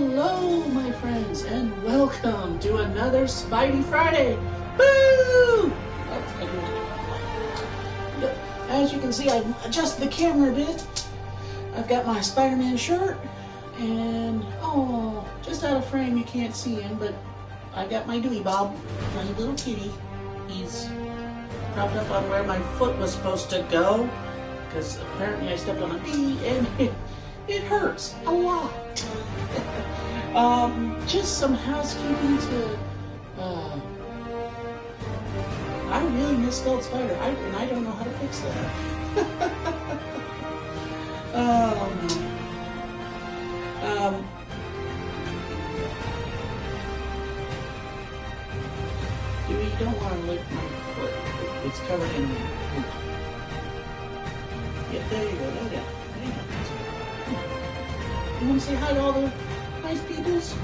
Hello, my friends, and welcome to another Spidey Friday. Woo! As you can see, I've adjusted the camera a bit. I've got my Spider-Man shirt, and just out of frame, you can't see him, but I've got my Dewey Bob, my little kitty. He's propped up on where my foot was supposed to go, because apparently I stepped on a bee, and it hurts a lot. Just some housekeeping to, I really misspelled spider, and I don't know how to fix that. You don't want to lick my foot. It's covered in poop. Yeah, there you go. There you go. You want to say hi to all the nice peoples?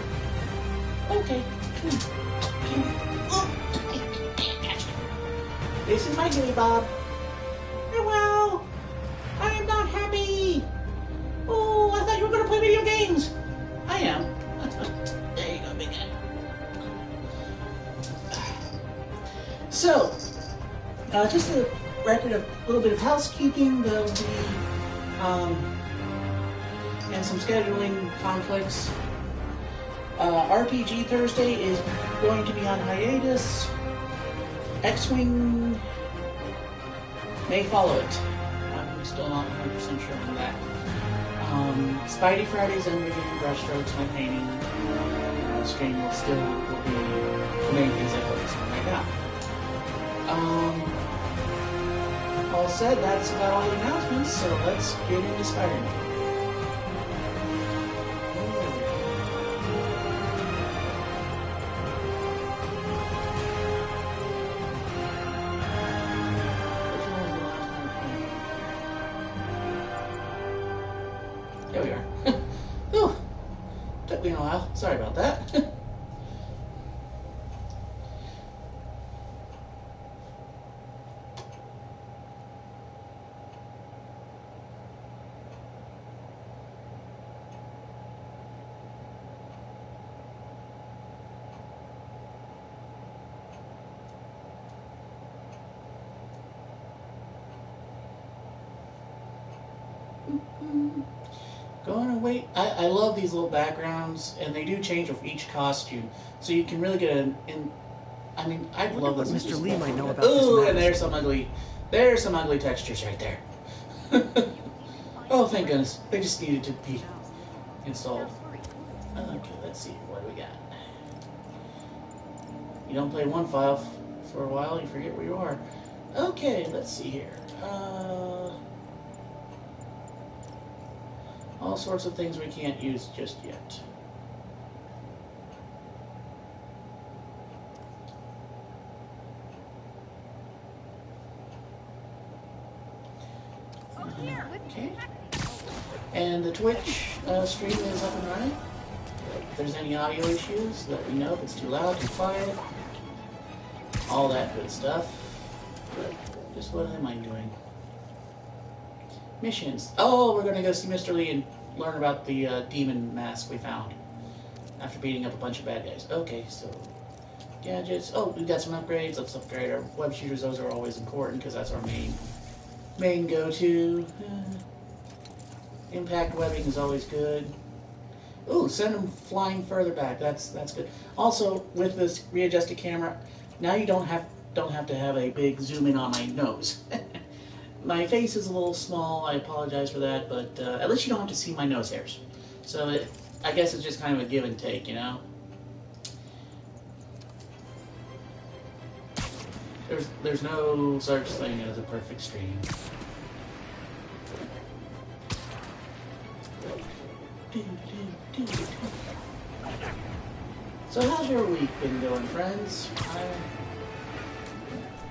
Okay. This is my Dewey Bob. Well, I am not happy. Oh, I thought you were going to play video games. I am. There you go, big guy. So, just a record of a little bit of housekeeping. There'll be, and some scheduling conflicts. RPG Thursday is going to be on hiatus. X-Wing may follow it. I'm still not 100% sure on that. Spidey Fridays, I'm reviewing brushstrokes, my painting. Stream will be the main things I focus on right now. All said, that's about all the announcements, so let's get into Spider-Man. There we are. Whew. Took me a while. Sorry about that. Going to wait. I love these little backgrounds, and they do change with each costume, so you can really get I mean, I love this. Mr. Lee might know about this. Ooh, and there's some ugly textures right there. Oh, thank goodness. They just needed to be installed. Okay, let's see. What do we got? You don't play one file for a while, you forget where you are. Okay, let's see here. All sorts of things we can't use just yet. Okay. And the Twitch stream is up and running. If there's any audio issues, let me know if it's too loud, too quiet. All that good stuff. Just what am I doing? Missions. Oh, we're going to go see Mr. Lee and learn about the demon mask we found after beating up a bunch of bad guys. Okay, so gadgets. Oh, we got some upgrades. Let's upgrade our web shooters. Those are always important because that's our main go-to. Impact webbing is always good. Ooh, send them flying further back. That's good. Also, with this readjusted camera, now you don't have to have a big zoom in on my nose. My face is a little small, I apologize for that, but at least you don't have to see my nose hairs. So I guess it's just kind of a give and take, you know? There's no such thing as a perfect stream. So how's your week been going, friends?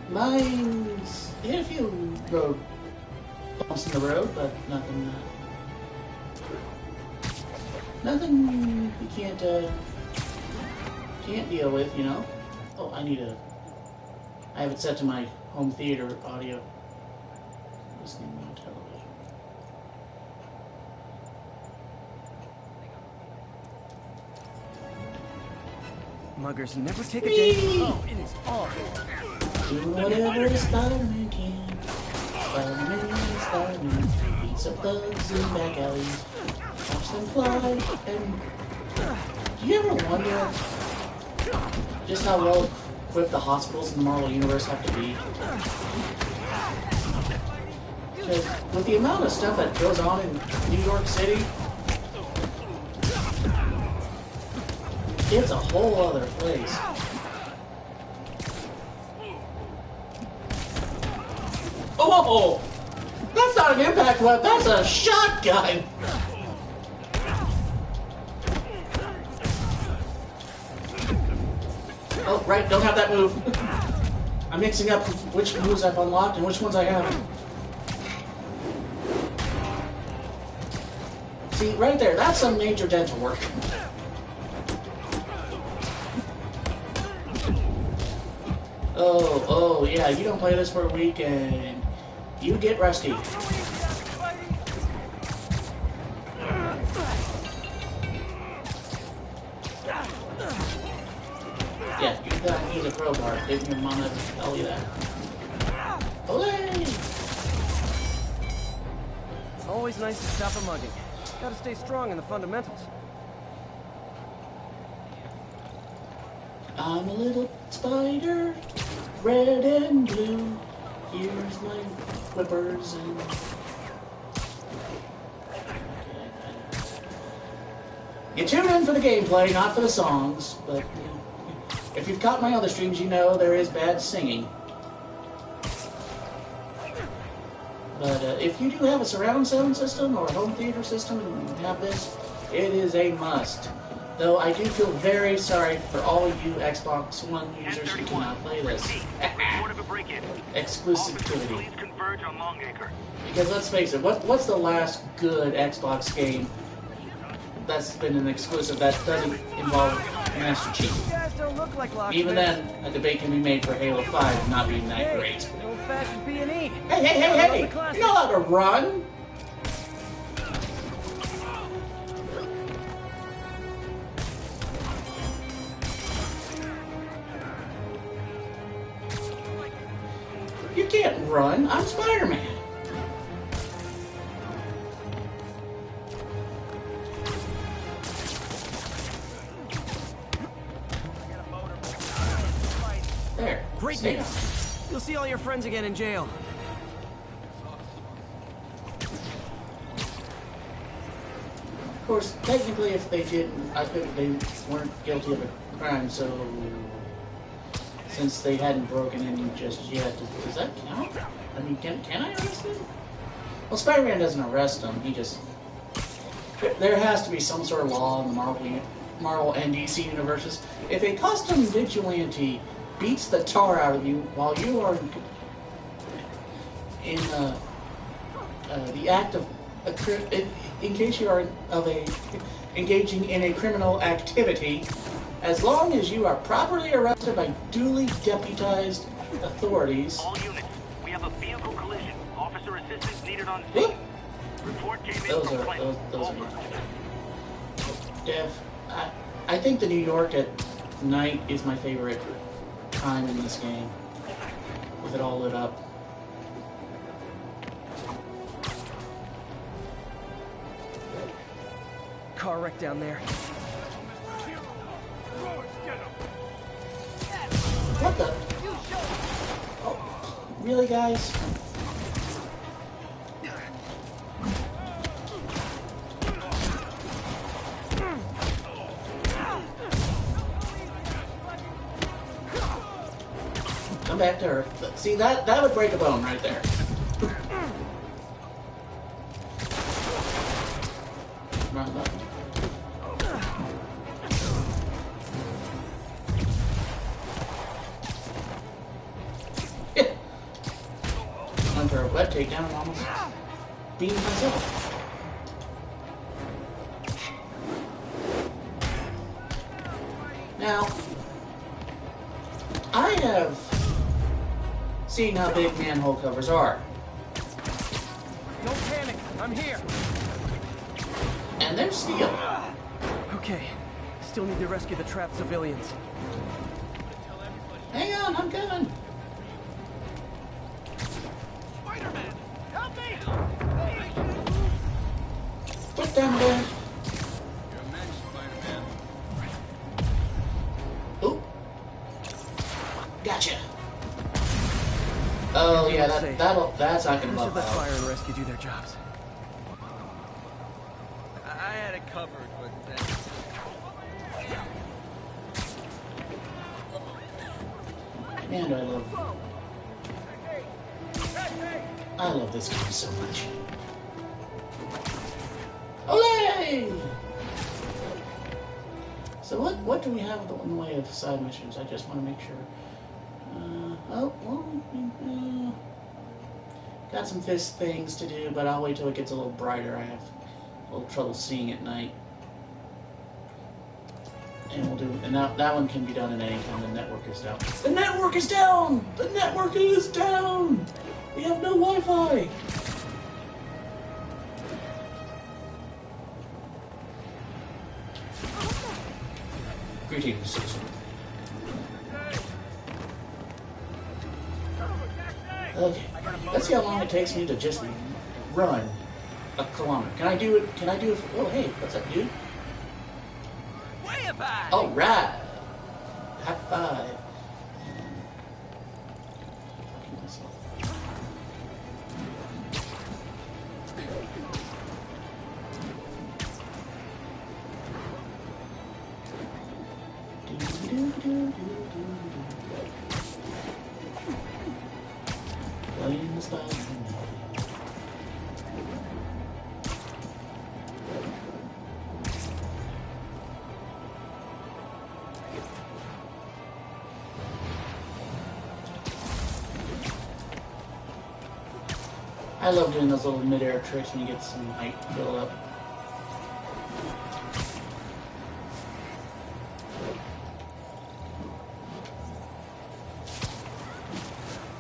Mine's hit a few road bumps in the road, but nothing you can't deal with, you know. Oh, I have it set to my home theater audio. Listening on television. Muggers never take a day. Oh, it is awful. Do whatever Spider-Man can. Spider-Man. Beats up thugs in back alleys. Watch them fly. And do you ever wonder just how well equipped the hospitals in the Marvel Universe have to be? Because with the amount of stuff that goes on in New York City, it's a whole other place. Oh! That's not an impact weapon, that's a shotgun! Oh, right, don't have that move. I'm mixing up which moves I've unlocked and which ones I haven't. See, right there, that's some major dental work. Oh, yeah, you don't play this for a week and you get rusty. Yeah, you gotta use a crowbar. Didn't your mom ever tell you that? Olay! Always nice to stop a mugging. Gotta stay strong in the fundamentals. I'm a little spider, red and blue. Here's my whippers and... You tune in for the gameplay, not for the songs, but if you've caught my other streams, you know there is bad singing. But if you do have a surround sound system or a home theater system and have this, it is a must. Though I do feel very sorry for all you Xbox One users who cannot play this. Exclusivity. Because let's face it, what's the last good Xbox game that's been an exclusive that doesn't involve Master Chief? Even then, a debate can be made for Halo 5 not being that great. Old-fashioned B&E. Hey! You're not allowed to run! You can't run. I'm Spider-Man. There. Great news. You'll see all your friends again in jail. Of course, technically, if they didn't, they weren't guilty of a crime, so since they hadn't broken in just yet, does that count? I mean, can I arrest them? Well, Spider-Man doesn't arrest them. He just... There has to be some sort of law in the Marvel and DC universes. If a custom vigilante beats the tar out of you while you are in the act of in case you are engaging in a criminal activity, as long as you are properly arrested by duly deputized authorities. All units, we have a vehicle collision. Officer assistance needed on scene. Report came in from Clinton. Those are Dev, I think the New York at night is my favorite time in this game, with it all lit up. Car wreck down there. What the? Oh, really, guys? Come back to Earth. See, that would break a bone right there. Wrong button. Went for a web takedown and almost beamed myself. Now, I have seen how big manhole covers are. Don't panic, I'm here. And they're steel. Okay, still need to rescue the trapped civilians. Hang on, I'm coming. Spider-Man, help me! Put down there. You're a man, Spider-Man. Oop. Gotcha. Oh yeah, that's not gonna We should love let out. fire and rescue do their jobs. I had it covered, but then... Man, I love this game so much. Olay! So what do we have in the way of side missions? I just want to make sure. Got some fist things to do, but I'll wait till it gets a little brighter. I have a little trouble seeing at night. And we'll do, and that one can be done at any time the network is down. The network is down! The network is down! We have no Wi-Fi! Greetings, citizen. Okay, let's see how long it takes me to just run a kilometer. Can I do it? Oh, hey, what's up, dude? Way up high! All right. High five. Playing the Spider-Man. I love doing those little mid-air tricks when you get some height build up.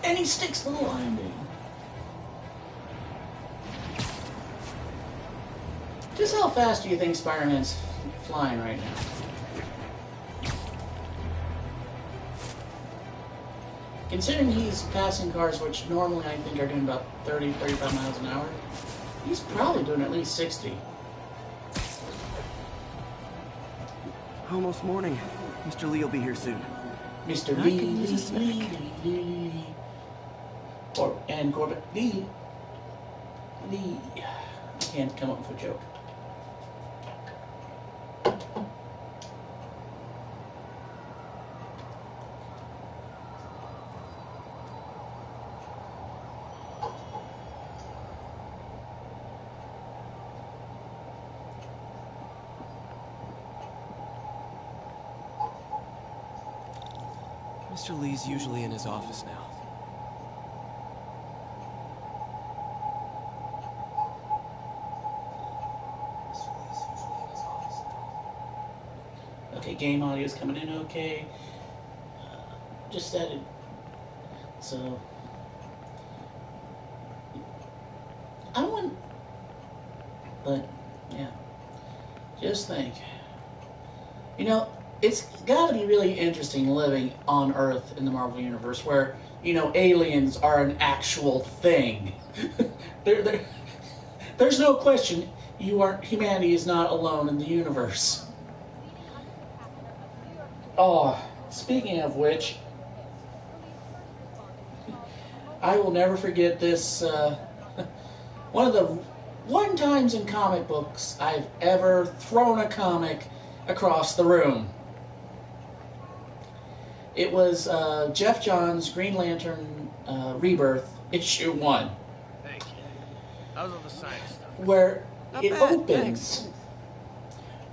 And he sticks the landing. Just how fast do you think Spider-Man's flying right now? Considering he's passing cars which normally I think are doing about 30, 35 miles an hour, he's probably doing at least 60. Almost morning. Mr. Lee will be here soon. Mr. I Lee, can use a snack. Lee. And Corbett Lee. I can't come up with a joke. Mr. Lee's usually in his office now. Okay, game audio is coming in okay. Just added. So I don't want, but yeah. Just think. You know, it's got to be really interesting living on Earth in the Marvel Universe where, you know, aliens are an actual thing. There's no question humanity is not alone in the universe. Oh, speaking of which, I will never forget this, one of the one times in comic books I've ever thrown a comic across the room. It was Jeff Johns' Green Lantern Rebirth, issue 1. Thank you. How's all the science stuff? Where Not it bad, opens thanks.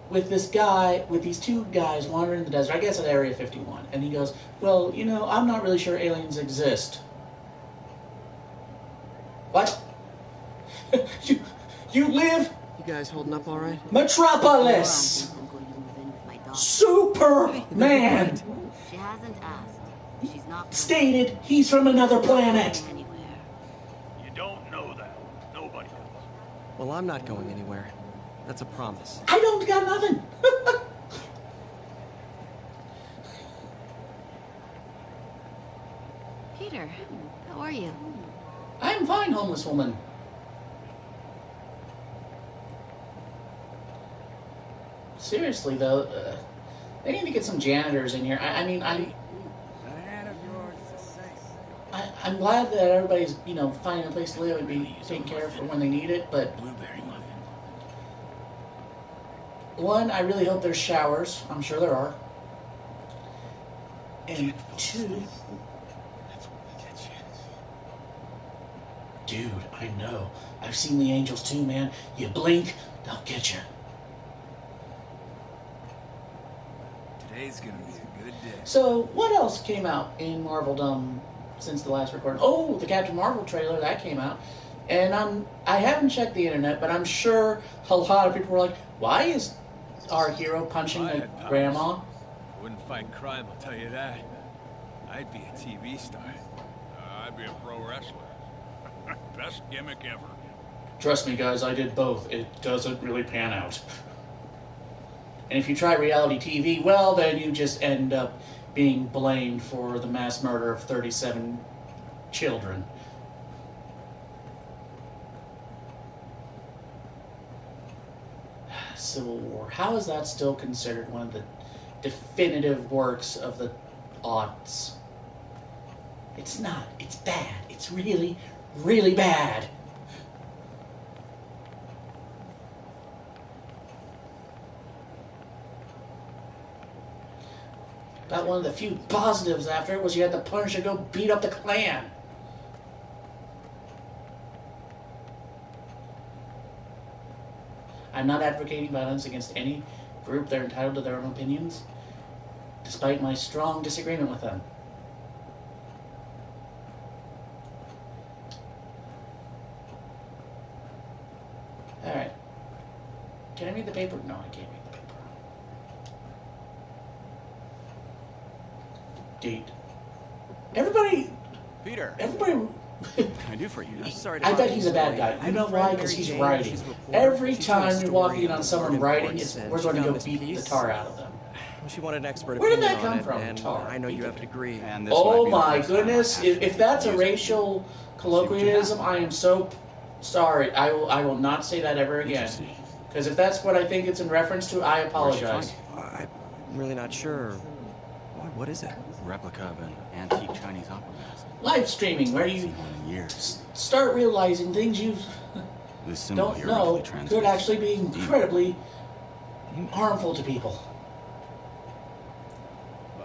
with this guy, with these two guys wandering the desert, I guess at Area 51. And he goes, well, you know, I'm not really sure aliens exist. What? you live You guys holding up all right? Metropolis! Superman! She hasn't asked. She's not Stated he's from another planet. anywhere. You don't know that. Nobody does. Well, I'm not going anywhere. That's a promise. I don't got nothing. Peter, how are you? I'm fine, homeless woman. Seriously, though, they need to get some janitors in here. I mean, I'm glad that everybody's, you know, finding a place to live and be taken care of for when they need it, but Blueberry muffin. one, I really hope there's showers. I'm sure there are. And two, dude, I know. I've seen the angels too, man. You blink, they'll get you. Today's gonna be a good day. So, what else came out in Marveldom since the last recording? Oh, the Captain Marvel trailer, that came out. And I haven't checked the internet, but I'm sure a lot of people were like, why is our hero punching the grandma? Wouldn't fight crime, I'll tell you that. I'd be a TV star. I'd be a pro wrestler. Best gimmick ever. Trust me, guys, I did both. It doesn't really pan out. And if you try reality TV, well, then you just end up being blamed for the mass murder of 37 children. Civil War. How is that still considered one of the definitive works of the aughts? It's not. It's bad. It's really, really bad. About one of the few positives after it was you had the Punisher go beat up the Klan. I'm not advocating violence against any group. They're entitled to their own opinions, despite my strong disagreement with them. Alright. Can I read the paper? No, I can't read the paper. Date. Everybody... Peter. Everybody... What can I do for you? I'm sorry to I bet bother he's you a bad today. guy. I You have know a friend, why? Because Mary he's Jane. writing. She's a reporter. Every She's doing a time you're walking story in on someone garden writing, reports, and we're she going to found go this beat the piece. tar out of them. Well, she wanted an expert Where did opinion that come on it, from, and tar? I know you have a degree. And this Oh might be the my first time goodness! I've If that's a used it. racial See what you colloquialism, have. I am so sorry. I will not say that ever again. Interesting. Because if that's what I think it's in reference to, I Where'd you apologize. find I'm really not sure. What is it? it? Replica of an antique Chinese opera mask. Live streaming, where you Seen one in years. start realizing things you This symbol don't here know roughly could translates actually be demon. incredibly harmful to people.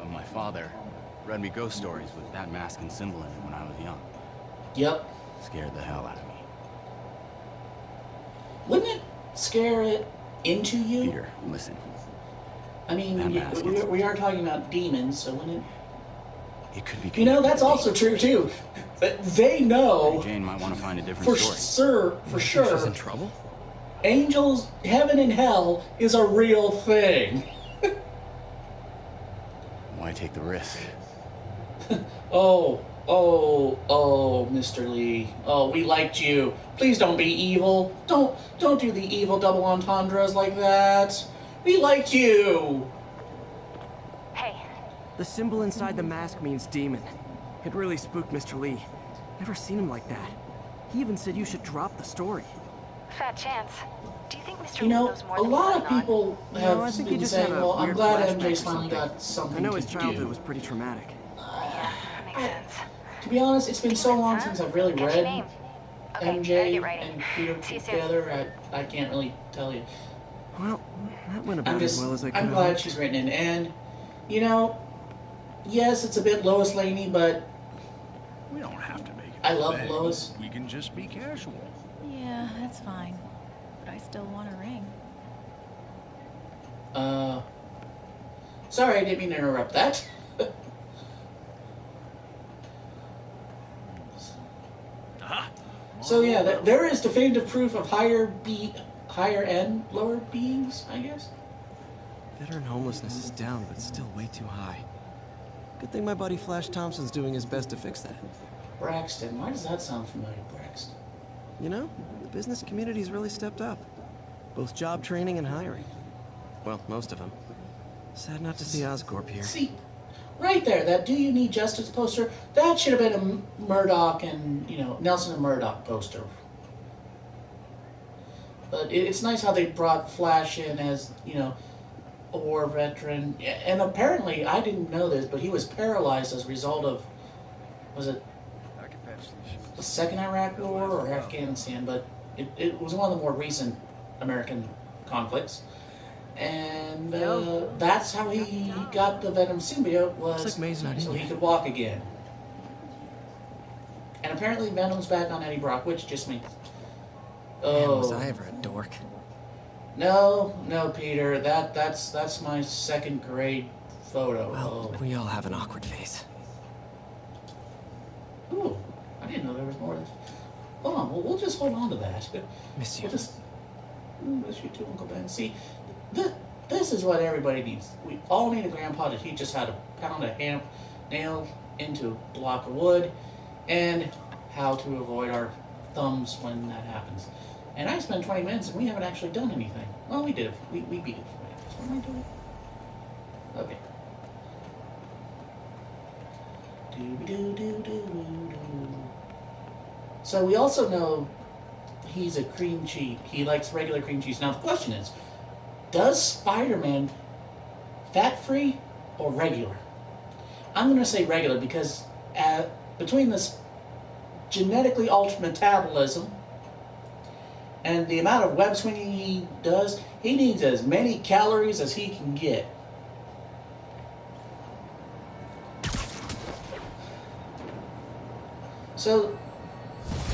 My father read me ghost stories with that mask and symbol in it when I was young. Yep. Scared the hell out of me. Wouldn't it scare it into you? Peter, listen. I mean, That mask is- we are talking about demons, so wouldn't it? It could be. You know, that's connected to also true too. But they Mary know Jane might want to find a different for story. She's in sure, trouble? angels, heaven and hell is a real thing. Why take the risk? Oh, Mr. Lee. Oh, we liked you. Please don't be evil. Don't do the evil double entendres like that. We liked you. Hey, The symbol inside the mask means demon. It really spooked Mr. Lee. Never seen him like that. He even said you should drop the story. fat chance. Do you think Mr. You Lee know, knows more a than lot what's of going on? people No, I have think he been just saying, had a well, I'm weird glad flashback MJ's or finally something. got something I know his to childhood do. was pretty traumatic. Yeah, makes sense. To be honest, it's been so long Huh? since I've really Catch your read name. Okay, gotta MJ get writing. and Peter See you soon. together. I can't really tell you. Well, that went about as well as I could I'm have glad hoped. she's written it. And, you know, yes, it's a bit Lois Laney, but We don't have to make it. I love big. Lois. We can just be casual. Yeah, that's fine. But I still want a ring. Sorry, I didn't mean to interrupt that. So yeah, there is definitive proof of higher end, lower beings, I guess. Veteran homelessness is down, but still way too high. Good thing my buddy Flash Thompson's doing his best to fix that. Braxton, why does that sound familiar, Braxton? You know, the business community's really stepped up. Both job training and hiring. Well, most of them. Sad not to see Oscorp here. See, right there, that "Do You Need Justice" poster, that should have been a Murdoch and, Nelson and Murdoch poster. But it's nice how they brought Flash in as, a war veteran. And apparently, I didn't know this, but he was paralyzed as a result of, was it the Second Iraq War or Afghanistan? But it was one of the more recent American conflicts. And that's how he got the Venom symbiote, was Looks like May's not in so he yet. could walk again. And apparently Venom's back on Eddie Brock, which just means... Man, was I ever a dork. No, Peter. That's my second grade photo. Well, we all have an awkward face. Ooh, I didn't know there was more. Hold on, we'll just hold on to that. Miss you. We'll just miss you too, Uncle Ben. See, this is what everybody needs. We all need a grandpa to teach us how to pound a nail into a block of wood, and how to avoid our thumbs when that happens. And I spent 20 minutes and we haven't actually done anything. Well, we did. We beat it. What am I doing? Okay. So we also know he's a cream cheese. He likes regular cream cheese. Now the question is, does Spider-Man fat-free or regular? I'm going to say regular because between this genetically altered metabolism and the amount of web swinging he does, he needs as many calories as he can get. So,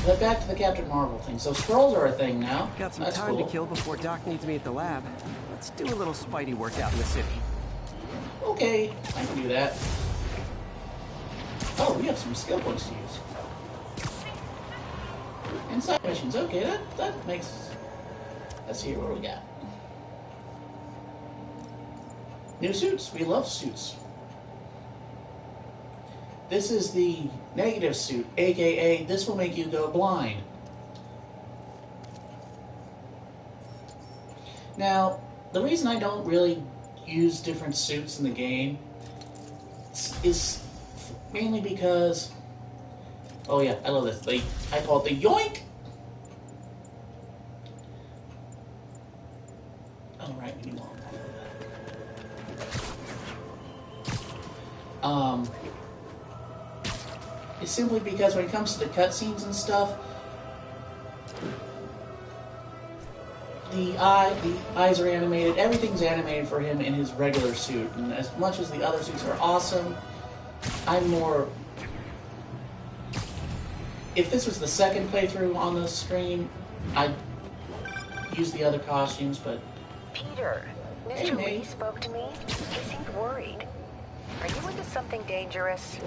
but back to the Captain Marvel thing. So Skrulls are a thing now. Got some That's time cool. to kill before Doc needs me at the lab. Let's do a little Spidey workout in the city. Okay, I can do that. Oh, we have some skill points to use. Inside missions, okay, that makes... Let's see what we got. New suits, we love suits. This is the negative suit, aka this will make you go blind. Now, the reason I don't really use different suits in the game is mainly because... Oh yeah, I love this. I call it the yoink! Alright, we need more. It's simply because when it comes to the cutscenes and stuff, the eyes are animated, everything's animated for him in his regular suit, and as much as the other suits are awesome, I'm more... If this was the second playthrough on the stream, I'd use the other costumes, but... Peter, Hey, Mr. May. Lee spoke to me. He seemed worried. Are you into something dangerous?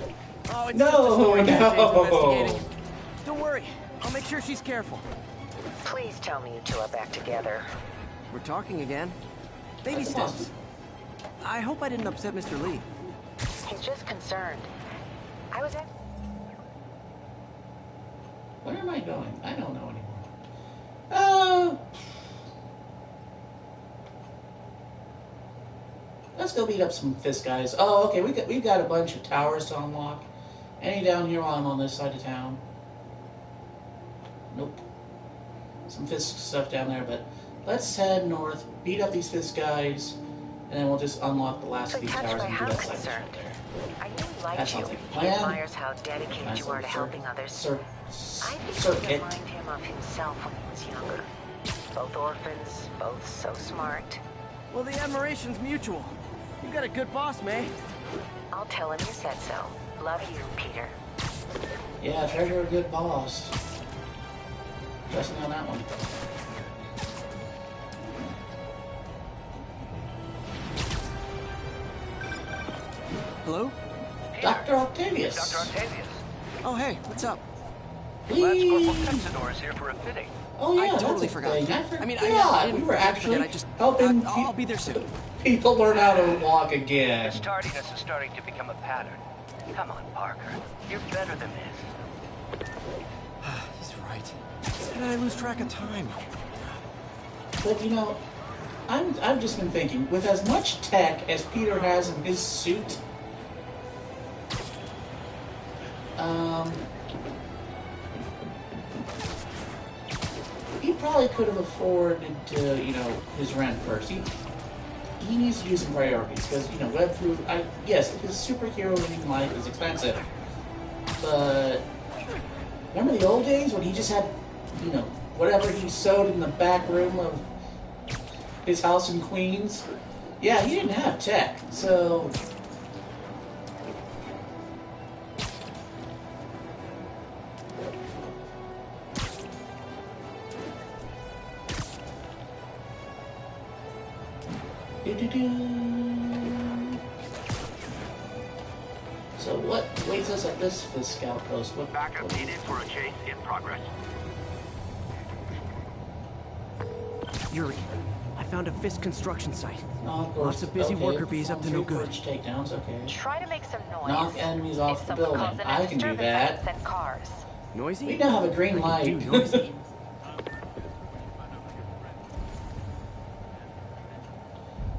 Oh, it's No, just a story Jane's no. investigating. Don't worry, I'll make sure she's careful. Please tell me you two are back together. We're talking again. Baby That's steps. awesome. I hope I didn't upset Mr. Lee. He's just concerned. I was at... Where am I going? I don't know anymore. Let's go beat up some Fisk guys. Oh, okay, we've got a bunch of towers to unlock. Any down here while I'm on this side of town? Nope. Some Fisk stuff down there, but let's head north, beat up these Fisk guys, and then we'll just unlock the last So of these touched towers by and do how that side concerned. right there. I knew he That liked you. sounds like a He plan. admires how dedicated Nice you are to little helping others. I think you circuit. remind him of himself when he was younger. Both orphans, both so smart. Well, the admiration's mutual. You got a good boss, May. I'll tell him you said so. Love you, Peter. Yeah, treasure a good boss. Trust me on that one. Hello? Dr. Octavius. Dr. Octavius. Oh, hey, what's up? Lance Corporal Please. Texador is here for a fitting. Oh yeah, I that's totally a forgot. thing. I mean, yeah, I didn't we were actually forget, I just... helping I'll be there soon. people learn how to walk again. This tardiness is starting to become a pattern. Come on, Parker. You're better than this. He's right. How did I lose track of time? But you know, I've just been thinking, with as much tech as Peter has in his suit, He probably could have afforded, you know, his rent first. He needs to do some priorities because, you know, web food. Yes, his superhero living life is expensive, but remember the old days when he just had, you know, whatever he sewed in the back room of his house in Queens? Yeah, he didn't have tech, so. So what waits us at this scout post? What? Backup needed for a chase in progress. Yuri, I found a Fisk construction site. Knock Lots of busy okay. worker bees up to no good. Takedowns, okay. Try to make some noise. Knock enemies off If the someone building. calls in a I can do disturbance, I that. can send cars. Noisy? We now have a green I can light. do noisy.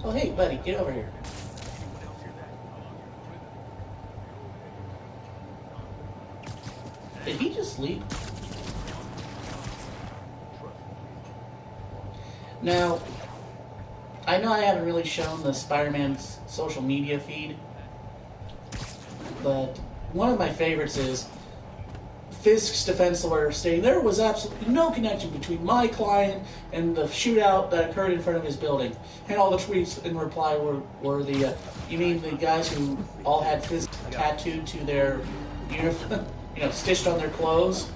Oh hey, buddy, get over here. Did he just leave? Now, I know I haven't really shown the Spider-Man's social media feed, but one of my favorites is Fisk's defense lawyer stating there was absolutely no connection between my client and the shootout that occurred in front of his building. And all the tweets in reply were the, you mean the guys who all had Fisk tattooed to their uniform, you know, stitched on their clothes?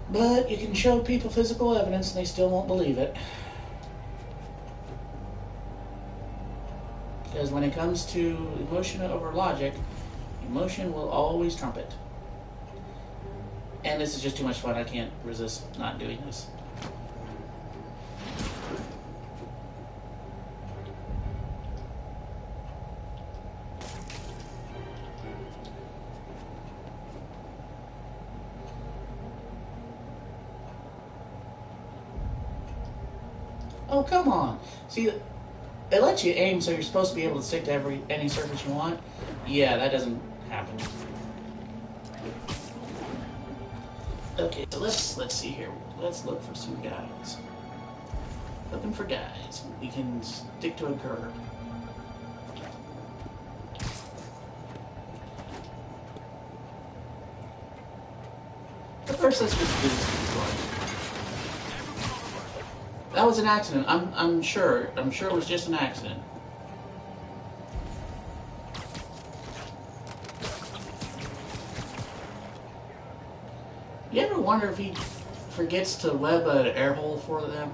But you can show people physical evidence and they still won't believe it. Because when it comes to emotion over logic, emotion will always trump it. And this is just too much fun. I can't resist not doing this. Oh, come on. See, it lets you aim so you're supposed to be able to stick to any surface you want. Yeah, that doesn't happen. Okay, so let's see here. Let's look for some guys. Looking for guys. We can stick to a curve. But first, let's just do this one. That was an accident. I'm sure. I'm sure it was just an accident. You ever wonder if he forgets to web an air hole for them?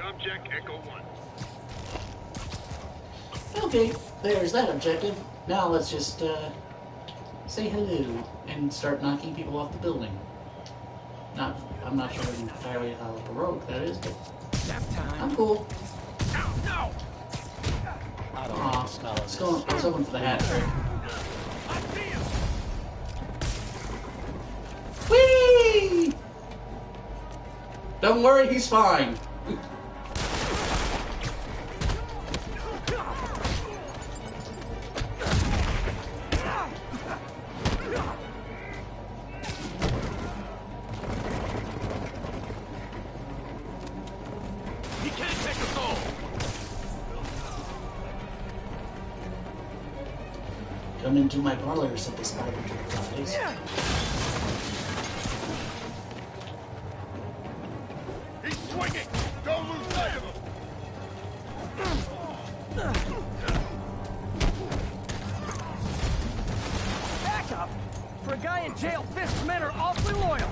Object Echo 1. Okay, there's that objective. Now let's just say hello and start knocking people off the building. I'm not sure entirely how heroic that is, but I'm cool. Aw, I was hoping for the hat trick. Whee! Don't worry, he's fine. Come into my parlor, said the spider to the flies. He's swinging! Don't lose sight of him! Back up! For a guy in jail, Fisk's men are awfully loyal.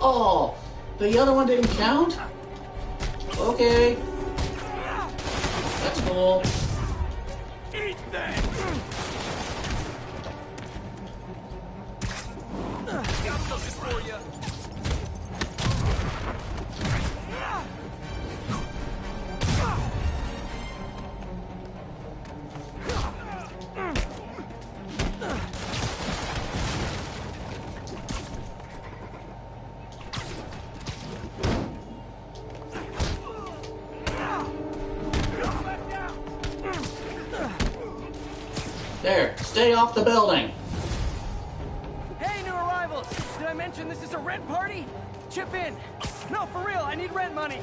Oh, the other one didn't count? Okay. That's cool. Eat that! Got something for you! There, stay off the building. Hey, new arrivals! Did I mention this is a rent party? Chip in. No, for real, I need rent money.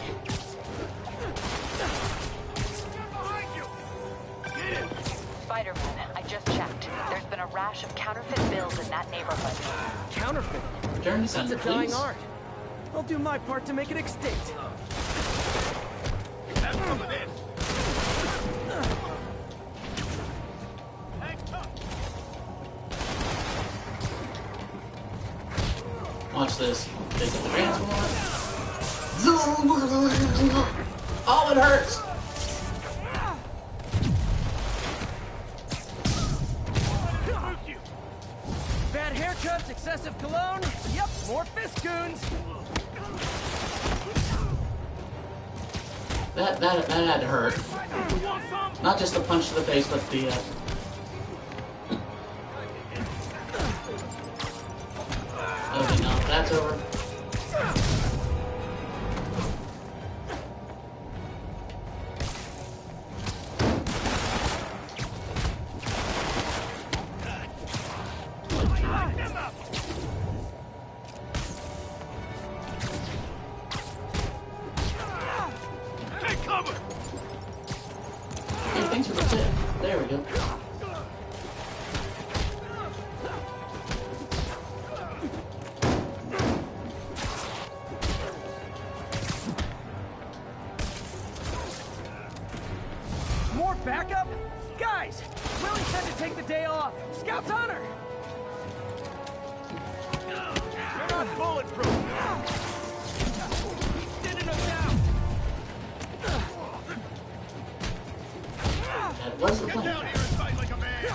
Spider-Man, I just checked. There's been a rash of counterfeit bills in that neighborhood. Counterfeit. Turn the That's scene, a dying please. art. I'll do my part to make it extinct. That's coming in. Watch this. Take the transformer. Oh, it hurts. Bad haircuts, excessive cologne. Yep, more fist goons. That had to hurt. Not just a punch to the face, but the okay, no, that's over. Take cover. Hey, thanks for the tip. There we go. More backup? Guys, Willie said to take the day off. Scout's honor. You're not bulletproof. Thinning them down. That was the Get plan. down here and fight like a man.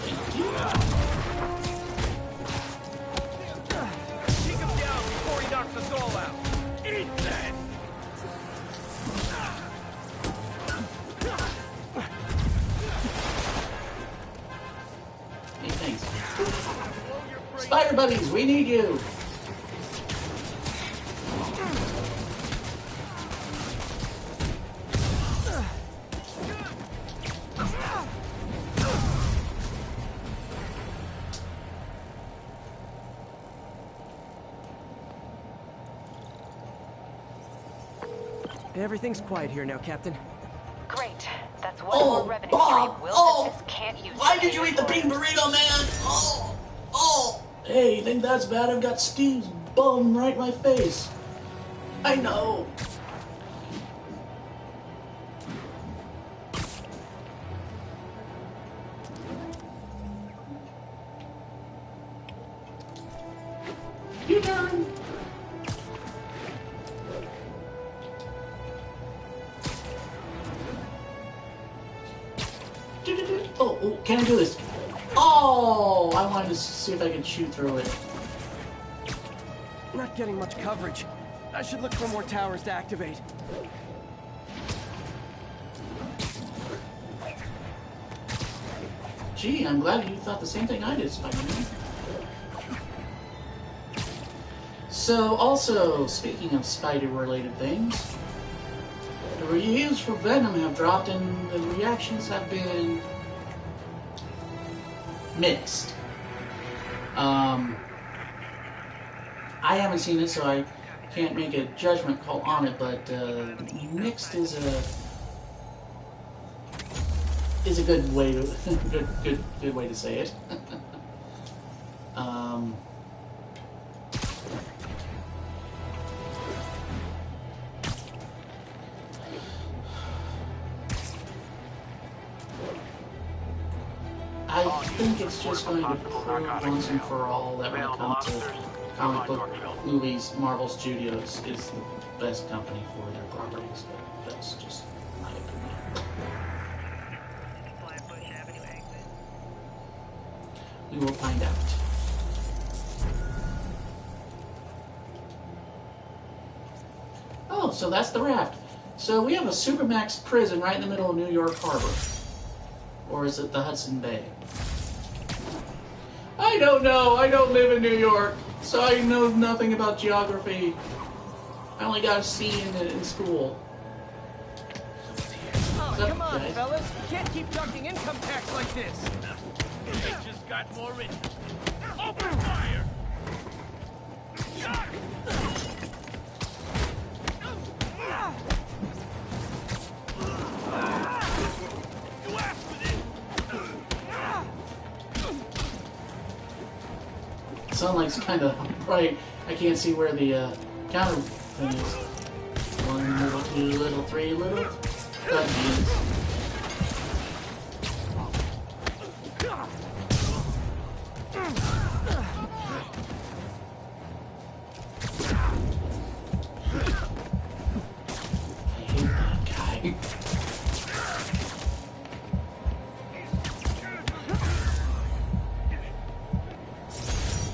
Thank you. Take him down before he knocks us all out. Eat that. Hey, thanks. Spider buddies, we need you. Everything's quiet here now, Captain. Great. That's one Oh, more revenue Bob! stream Will Oh! Fisk can't use. Why to did pay you his eat the bean lawyers. burrito, man? Oh! Oh! Hey, you think that's bad? I've got Steve's bum right in my face. I know. You turn. Oh, can I do this? Oh, I wanted to see if I could shoot through it. Not getting much coverage. I should look for more towers to activate. Gee, I'm glad you thought the same thing I did, Spider-Man. So, also, speaking of spider-related things, the reviews for Venom have dropped and the reactions have been mixed. I haven't seen it, so I can't make a judgment call on it, but mixed is a good way to good way to say it. I think it's just going to prove once and for all that when it comes to comic book movies, Marvel Studios is the best company for their properties. But that's just my opinion. We will find out. Oh, so that's the raft. So we have a Supermax prison right in the middle of New York Harbor. Or is it the Hudson Bay? I don't know. I don't live in New York, so I know nothing about geography. I only got a C in school. Come on, guys. fellas. You can't keep ducking income tax like this. They just got more in. Open fire! You asked for this! It sounds like it's kind of bright. I can't see where the counter thing is. 1 little, 2 little, 3 little. Onions.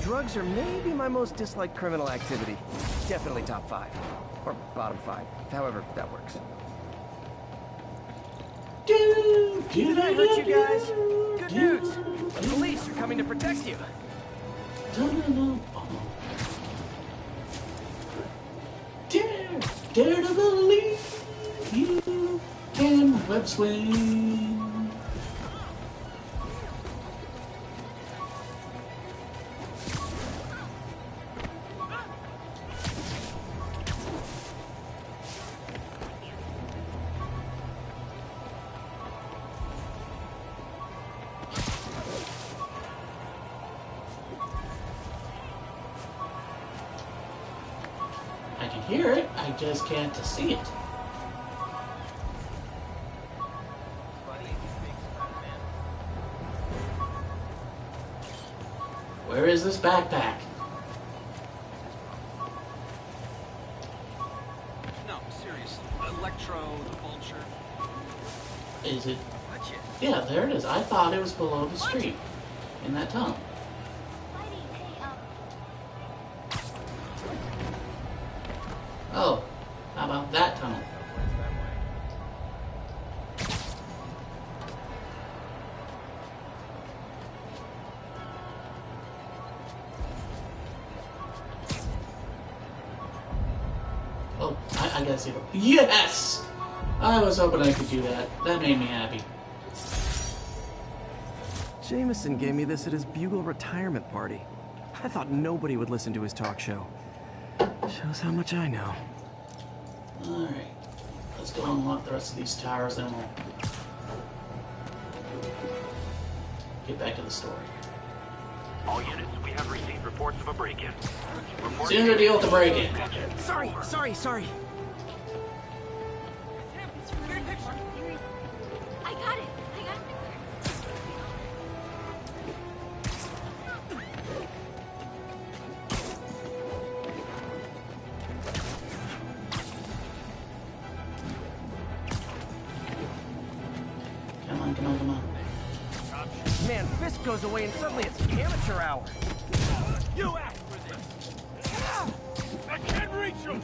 Drugs are maybe my most disliked criminal activity. Definitely top 5. Or bottom 5. However that works. Did I hurt you guys? Good news! The police are coming to protect you. Dare to believe you can web swing. I can hear it, I just can't see it. Where is this backpack? No, seriously. Electro, the Vulture. Is it? That's it. Yeah, there it is. I thought it was below the street. In that tunnel. Oh, how about that tunnel? Oh, I gotta see it. Yes! I was hoping I could do that. That made me happy. Jameson gave me this at his Bugle retirement party. I thought nobody would listen to his talk show. Shows how much I know. Alright. Let's go unlock the rest of these towers, then we'll get back to the story. All units, we have received reports of a break-in. Soon to deal with the break-in. Sorry. I got it. Come on. Man, Fisk goes away and suddenly it's amateur hour. You asked for this! I can't reach him!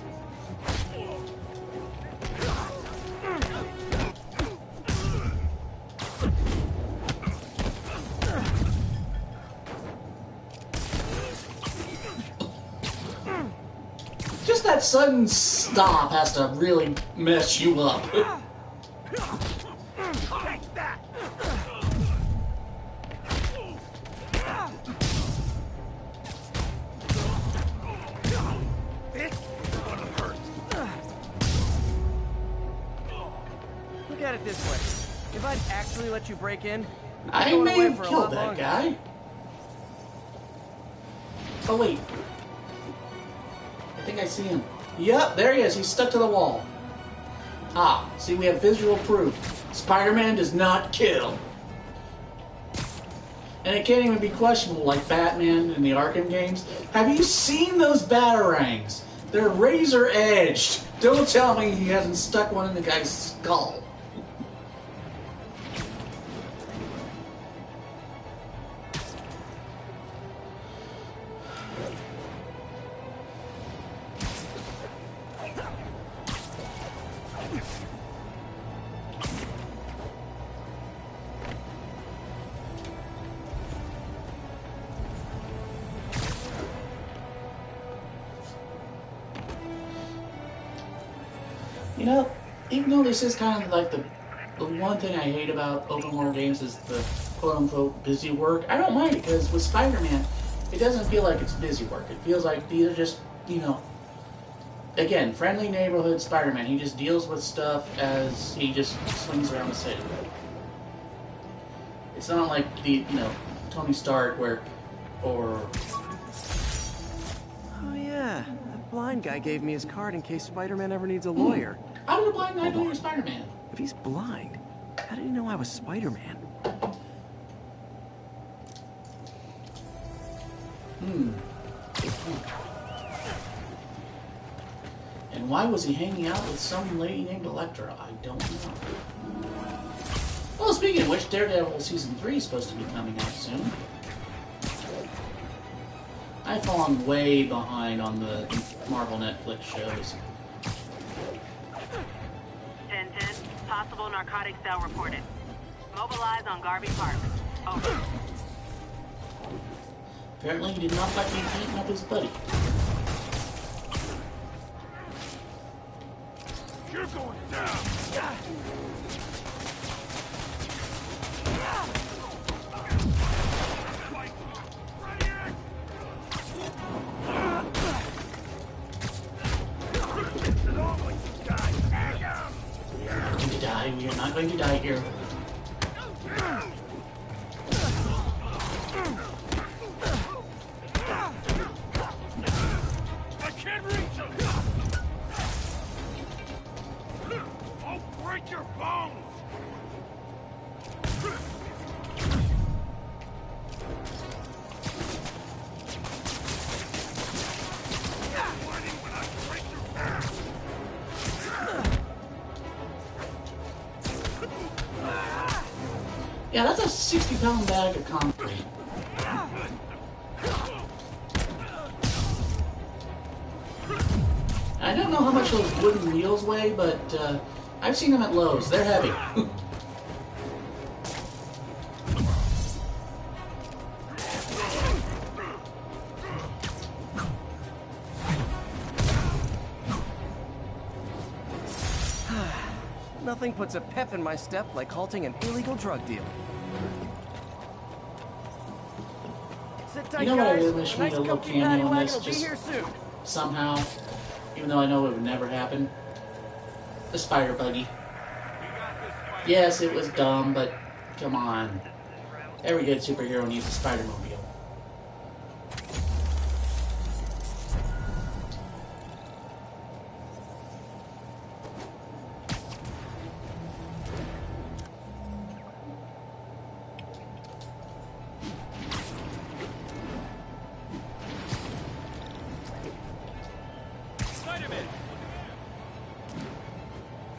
Just that sudden stop has to really mess you up. Look at it this way. If I'd actually let you break in, I you'd may away have for a killed lot that longer. guy. Oh wait. I think I see him. Yep, there he is. He's stuck to the wall. Ah, see, we have visual proof. Spider-Man does not kill. And it can't even be questionable like Batman in the Arkham games. Have you seen those batarangs? They're razor edged. Don't tell me he hasn't stuck one in the guy's skull. You know, even though this is kind of like the The one thing I hate about open world games is the quote-unquote busy work. I don't mind it because with Spider-Man, it doesn't feel like it's busy work. It feels like these are just, you know, again, friendly neighborhood Spider-Man. He just deals with stuff as he just swings around the city. It's not like Tony Stark or... Oh yeah, that blind guy gave me his card in case Spider-Man ever needs a lawyer. How did a blind guy know you're Spider-Man? If he's blind, how did he know I was Spider-Man? And why was he hanging out with some lady named Elektra? I don't know. Well, speaking of which, Daredevil Season 3 is supposed to be coming out soon. I've fallen way behind on the Marvel Netflix shows. 10-10, possible narcotic cell reported. Mobilize on Garvey Park. Over. Apparently he did not like me beating up his buddy. You're going down! We are not going to die here. I can't reach him! I'll break your bones! Yeah, that's a 60-pound bag of concrete. I don't know how much those wooden wheels weigh, but I've seen them at Lowe's. They're heavy. Nothing puts a pep in my step like halting an illegal drug deal. Sit tight, You know what I guys. really wish we Nice had a little comfy cameo paddy on wagon this, will be just here soon. somehow, even though I know it would never happen. The spider buggy. Yes, it was dumb, but come on. Every good superhero needs a Spider-Mobile.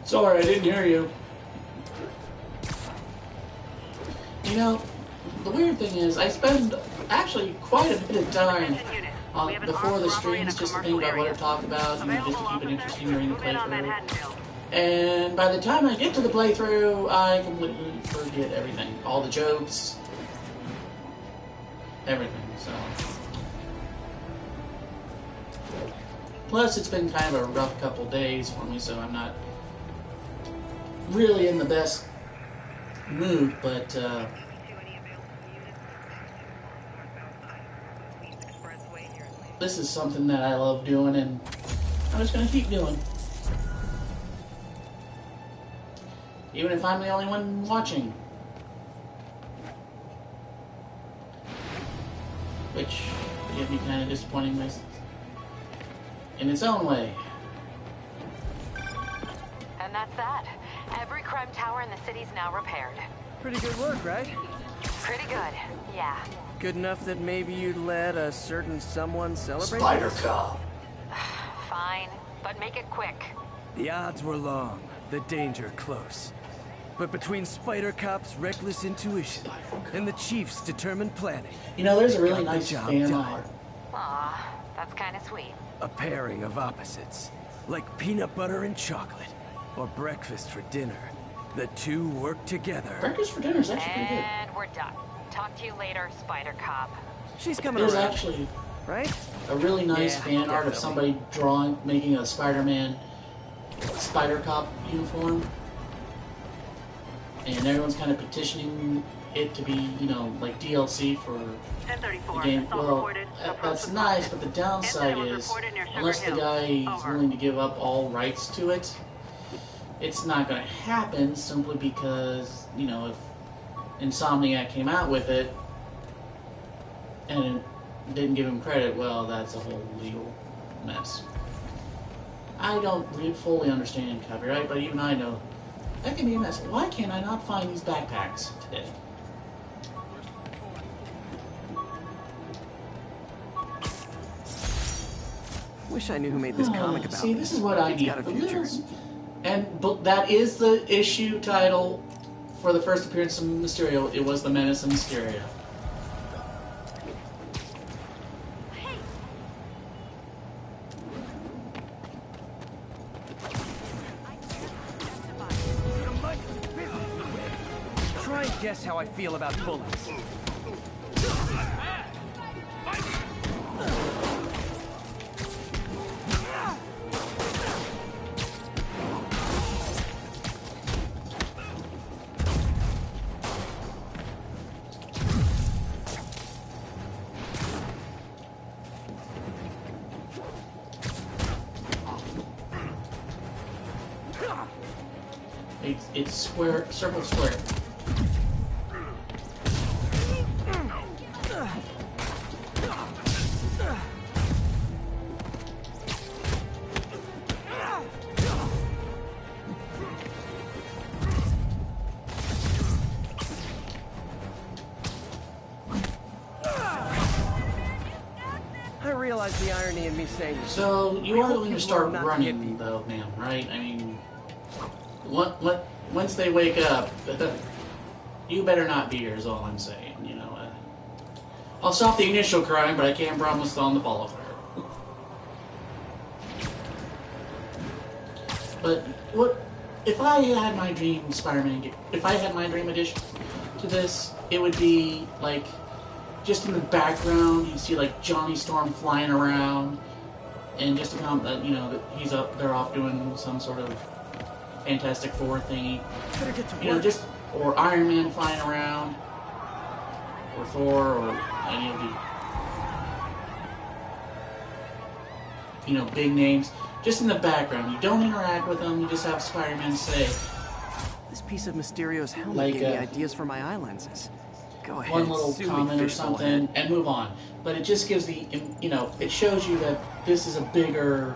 Sorry, I didn't hear you. You know, the weird thing is, I spend actually quite a bit of time before the streams just to think about what to talk about, you know, just to keep it interesting during the playthrough. And by the time I get to the playthrough, I completely forget everything. All the jokes, everything, so. Plus, it's been kind of a rough couple days for me, so I'm not really in the best mood, but this is something that I love doing, and I'm just going to keep doing. Even if I'm the only one watching. Which can be kind of disappointing in its own way. And that's that. Every crime tower in the city's now repaired. Pretty good work, right? Pretty good, yeah. Good enough that maybe you'd let a certain someone celebrate? Spider Cop. Fine, but make it quick. The odds were long, the danger close. But between Spider Cop's reckless intuition and the Chief's determined planning, you know, there's a really got the nice job fan done. art. Aw, that's kind of sweet. A pairing of opposites, like peanut butter and chocolate, or breakfast for dinner. The two work together. Breakfast for dinner is actually pretty good. And we're done. Talk to you later, Spider Cop. She's coming There's around, actually right? a really nice Yeah, fan art of definitely. somebody making a Spider-Man Spider Cop uniform. and everyone's kind of petitioning it to be, you know, like DLC for the game. Well, that's nice, but the downside is, unless the guy is willing to give up all rights to it, it's not going to happen simply because, you know, if Insomniac came out with it and didn't give him credit, well, that's a whole legal mess. I don't fully understand copyright, but even I know that can be a mess. Why can't I not find these backpacks today? Wish I knew who made this comic about. See, this is what I need. Got a future. And that is the issue title for the first appearance of Mysterio. It was The Menace of Mysterio. Try and guess how I feel about bullets. It's square, circle, square. I realize the irony in me saying this. So you are going to start running, though, ma'am, right? I mean, once they wake up, you better not be here. Is all I'm saying. You know, I'll stop the initial crime, but I can't promise on the follow-through. But what if I had my dream Spider-Man? If I had my dream addition to this, it would be like just in the background. You see like Johnny Storm flying around, and just to count that, you know, that he's up, they're off doing some sort of Fantastic Four thingy. You know, just or Iron Man flying around, or Thor, or any of the, you know, big names. Just in the background. You don't interact with them. You just have Spider-Man say. This piece of Mysterio's helmet Like, gave me ideas for my eye lenses. Go ahead, one little sue me, comment or fishbowl something, head. and move on. But it just gives the, you know, it shows you that this is a bigger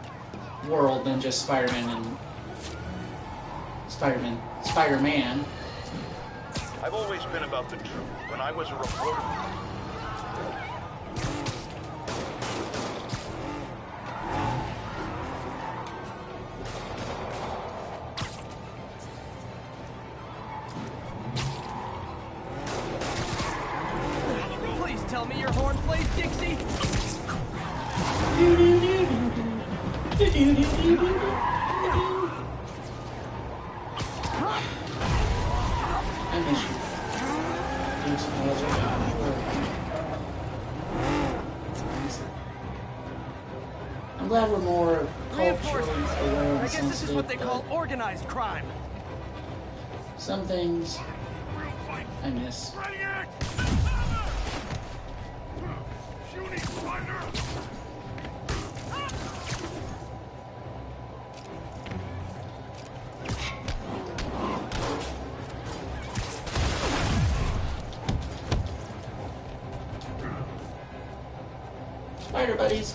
world than just Spider-Man and Spider-Man. I've always been about the truth. When I was a reporter... Please tell me your horn plays Dixie. I miss you. I'm glad we're more culturally aware I and guess this is what they sensitive, call organized crime. some things I miss. Shooting spider! Spider buddies.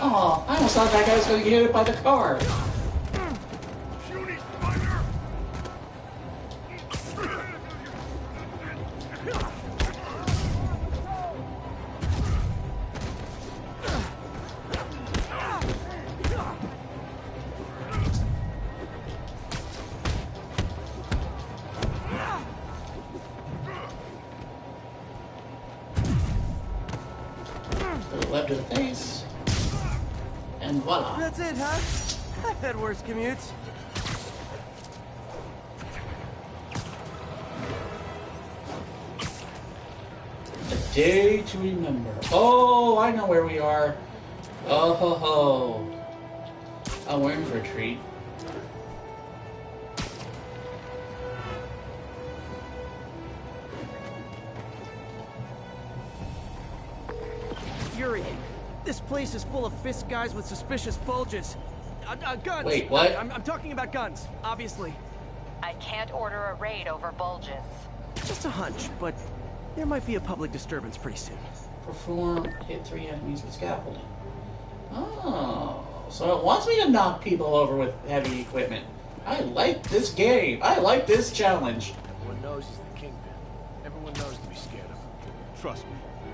Oh, I almost thought that guy was going to get hit by the car. Shooting spider! Little left to the face. And voila. That's it, huh? I've had worse commutes. Day to remember. Oh, I know where we are. Oh ho ho. Oh, we're in for a treat. Yuri, this place is full of fist guys with suspicious bulges. Guns! Wait, what? I'm talking about guns, obviously. I can't order a raid over bulges. Just a hunch, but there might be a public disturbance pretty soon. Perform, hit 3 enemies with scaffolding. Oh, so it wants me to knock people over with heavy equipment. I like this game. I like this challenge. Everyone knows he's the kingpin. Everyone knows to be scared of him. Trust me,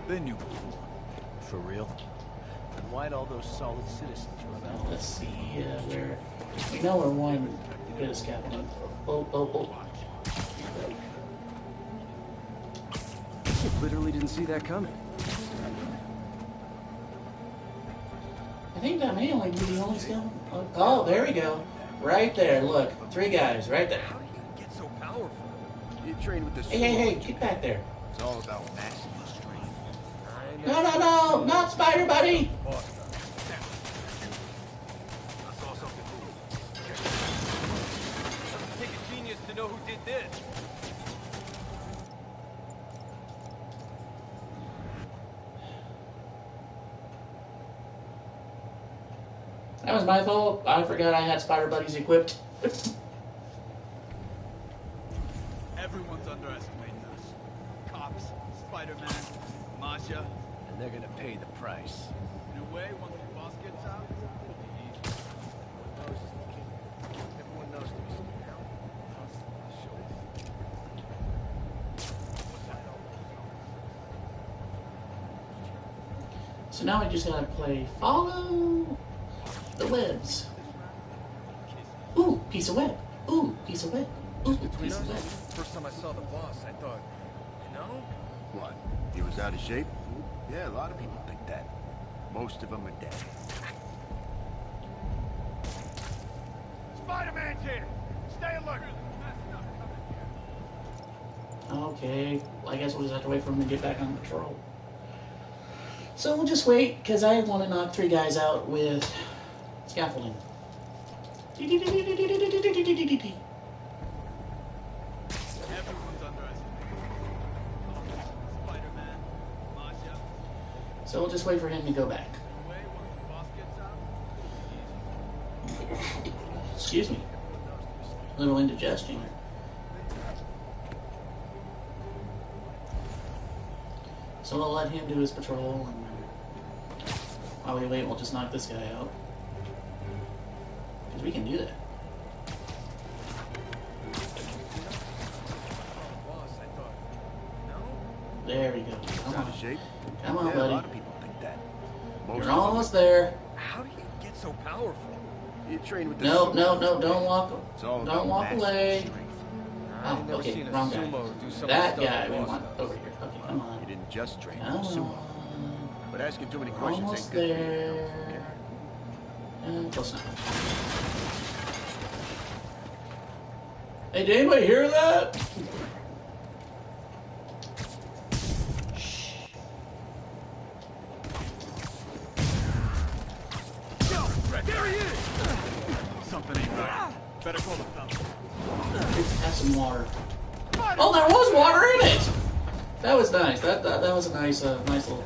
they knew before. For real? Then why'd all those solid citizens run out? Let's see where we know we're one bit of scaffolding. Oh. Literally didn't see that coming. I think that may only be the only skill. Oh, there we go. Right there, look. 3 guys, right there. How do you get so powerful? You train with this. Hey, get back there. It's all about maximum strength. No, not Spider Buddy! I saw something cool. Doesn't take a genius to know who did this. That was my fault. I forgot I had Spider Buddies equipped. Everyone's underestimating us. Cops, Spider-Man, Masha. And they're gonna pay the price. In a way, once the boss gets out, it'll be easy. Everyone knows he's the king. Everyone knows to be scared. I'll show you. What's that? So now we just gotta play follow the webs. Ooh, piece of web. Ooh, piece of web. Ooh, piece of web. First time I saw the boss, I thought, you know? What? He was out of shape? Yeah, a lot of people think that. Most of them are dead. Spider-Man's here! Stay alert! Okay, well, I guess we'll just have to wait for him to get back on patrol. So we'll just wait, because I want to knock 3 guys out with scaffolding. Everyone's underestimating. Spider-Man, Masha. So we'll just wait for him to go back. In a way, once the boss gets out, Excuse me. A little indigestion. So we'll let him do his patrol, and while we wait, we'll just knock this guy out. Because we can do that. There we go. Come Out on. of shape? Come on, Yeah, a buddy. lot of people think that. Most You're of them- almost there. how do you get so powerful? You train with the No, sumo. don't walk. It's all Don't about walk maximum away. strength. Oh, okay, wrong guy. That guy we want over here. Okay, come on. You didn't just train Come with the sumo. on. But asking too many questions Almost ain't good for you, you know? there. Close enough. Hey, did anybody hear that? Shh. There he is! Something ain't right. Better call the fountain. Have some water. Oh, there was water in it. That was nice. That was a nice little.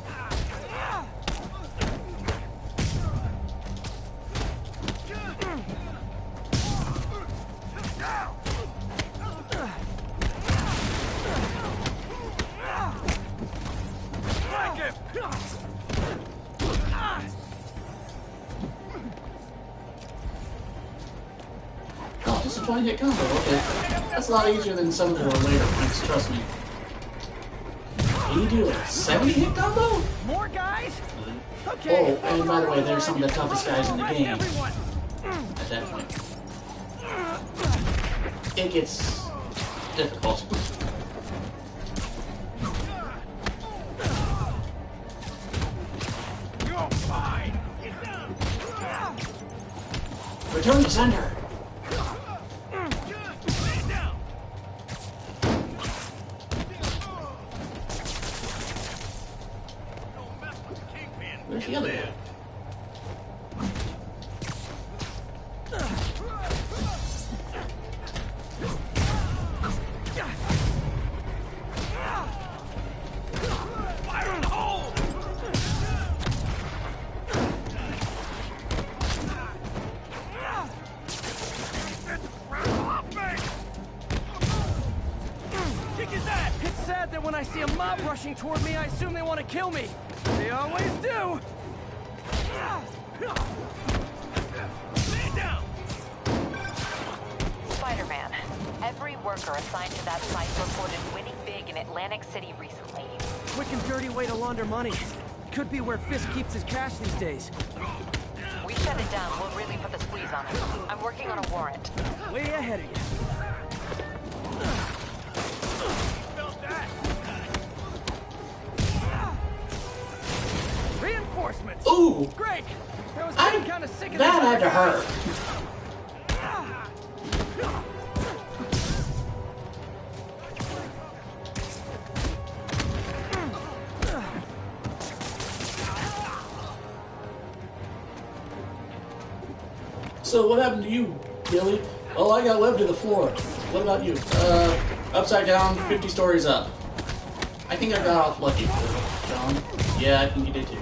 Oh, just a 20-hit combo. Okay, that's a lot easier than some of the later points. Trust me. Can you do a 70-hit combo? More guys? Okay. Oh, and by the way, they're some of the toughest guys in the game. At that point, it gets difficult. You're fine! Return to center. Stand down! Where's the other guy? Fire in the hole! Kick his ass! It's sad that when I see a mob rushing toward me, I assume they want to kill me. They always do. Stand down! Spider-Man, every worker assigned to that site reported winning big in Atlantic City recently. Quick and dirty way to launder money. Could be where Fisk keeps his cash these days. We shut it down, we'll really put the squeeze on him. I'm working on a warrant. Way ahead of you. Felt that? Reinforcements! Ooh! Great! That was I'm kind of sick of that this. had to hurt. So what happened to you, Billy? Oh, I got webbed to the floor. What about you? Upside down, 50 stories up. I think I got off lucky, John. Yeah, I think you did too.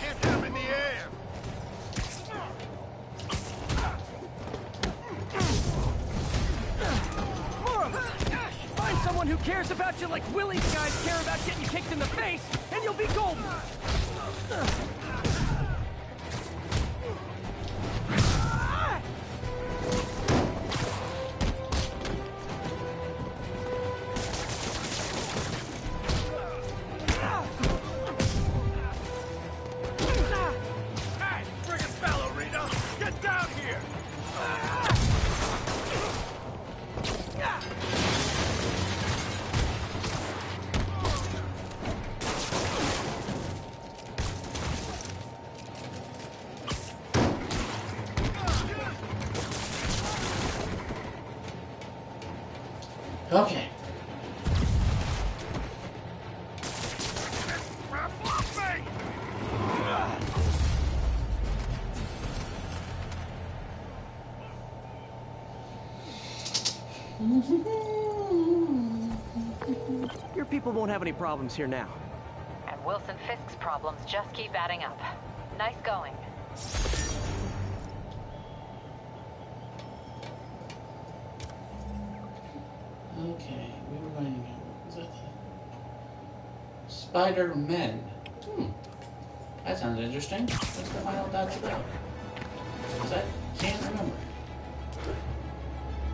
Hit him in the air. Find someone who cares about you like Willie's guys care about getting kicked in the face, and you'll be golden. Hey, friggin' ballerina! Get down here! Okay. Your people won't have any problems here now. And Wilson Fisk's problems just keep adding up. Nice going. Okay, we were going to go. Is that Spider-Men? That sounds interesting. Let's go find out what that's about. Because I can't remember.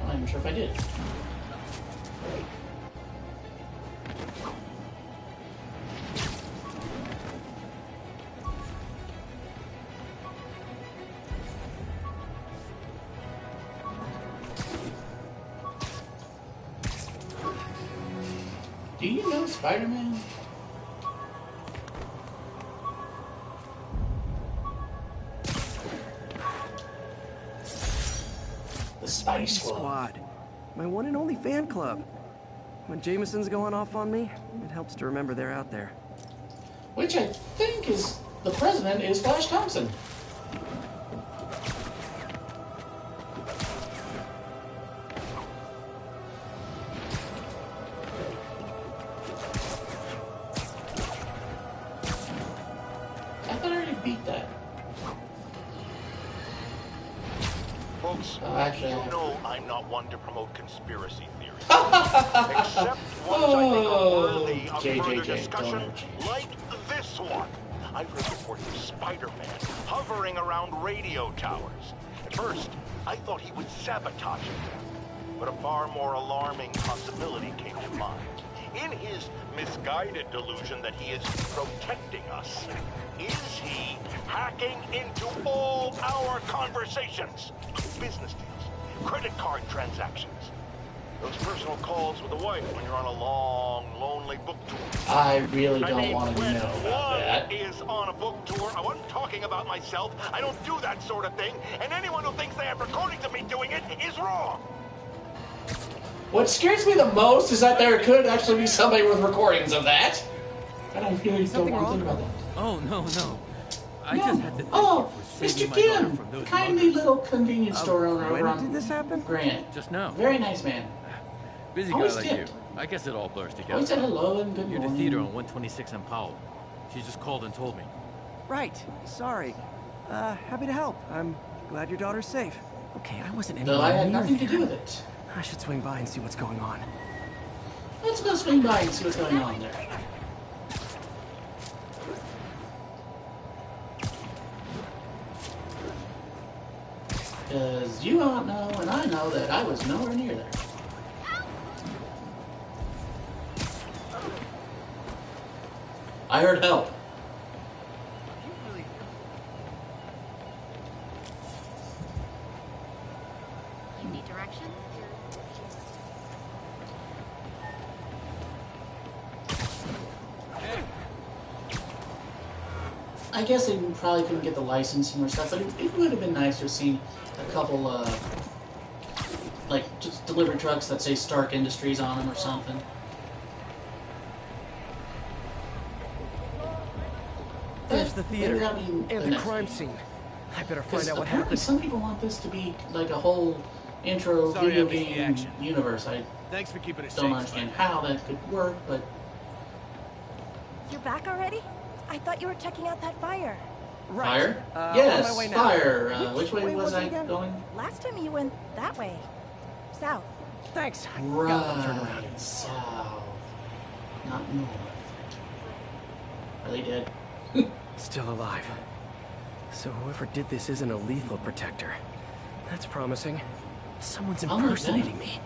I'm not even sure if I did. Do you know Spider-Man? The Spidey Squad. My one and only fan club. When Jameson's going off on me, it helps to remember they're out there. Which I think is the president is Flash Thompson. I thought I already beat that. Folks, Actually, you know I'm not one to promote conspiracy theories. Except ones I think are worthy of further discussion, like this one. I've heard reports of Spider-Man hovering around radio towers. At first, I thought he would sabotage it. But a far more alarming possibility came to mind. In his misguided delusion that he is protecting us, is he hacking into all our conversations? Business deals, credit card transactions, those personal calls with the wife when you're on a long, lonely book tour. I really don't want to when know about that. one is on a book tour, I wasn't talking about myself. I don't do that sort of thing, and anyone who thinks they have recordings of me doing it is wrong. What scares me the most is that there could actually be somebody with recordings of that. And I really don't want to think about that. Oh, no. I just had to thank Oh, you for saving Mr. my daughter Kim, from those kindly muggers. little convenience store owner over When on did this happen? Grant. Just now. Very nice man. Busy guy Always like tipped. you. I guess it all blurs together. Always said hello and good Near morning. the theater on 126 and Powell. She just called and told me. Right. Sorry. Happy to help. I'm glad your daughter's safe. Okay, I wasn't Though I anywhere had near nothing to there. do with it. I should swing by and see what's going on. Let's go swing by and see what's going on there. Because you don't know, and I know that I was nowhere near there. I heard help. You need directions? I guess they probably couldn't get the licensing or stuff, but it would have been nice to have seen a couple, like, just delivery trucks that say Stark Industries on them or something. There's the theater and and the crime scene. I better find out what apparently happened. some people want this to be like a whole intro Sorry, video I missed the game action. universe. I Thanks for keeping us don't safe. understand how that could work, but You're back already? I thought you were checking out that fire. Right. fire? On Yes, my way now. fire. Which way way was was it I again? going? Last time you went that way. South. Thanks. Got them turned around. Right, south, not north. Are they dead? Still alive. So whoever did this isn't a lethal protector. That's promising. Someone's Oh my impersonating God. me.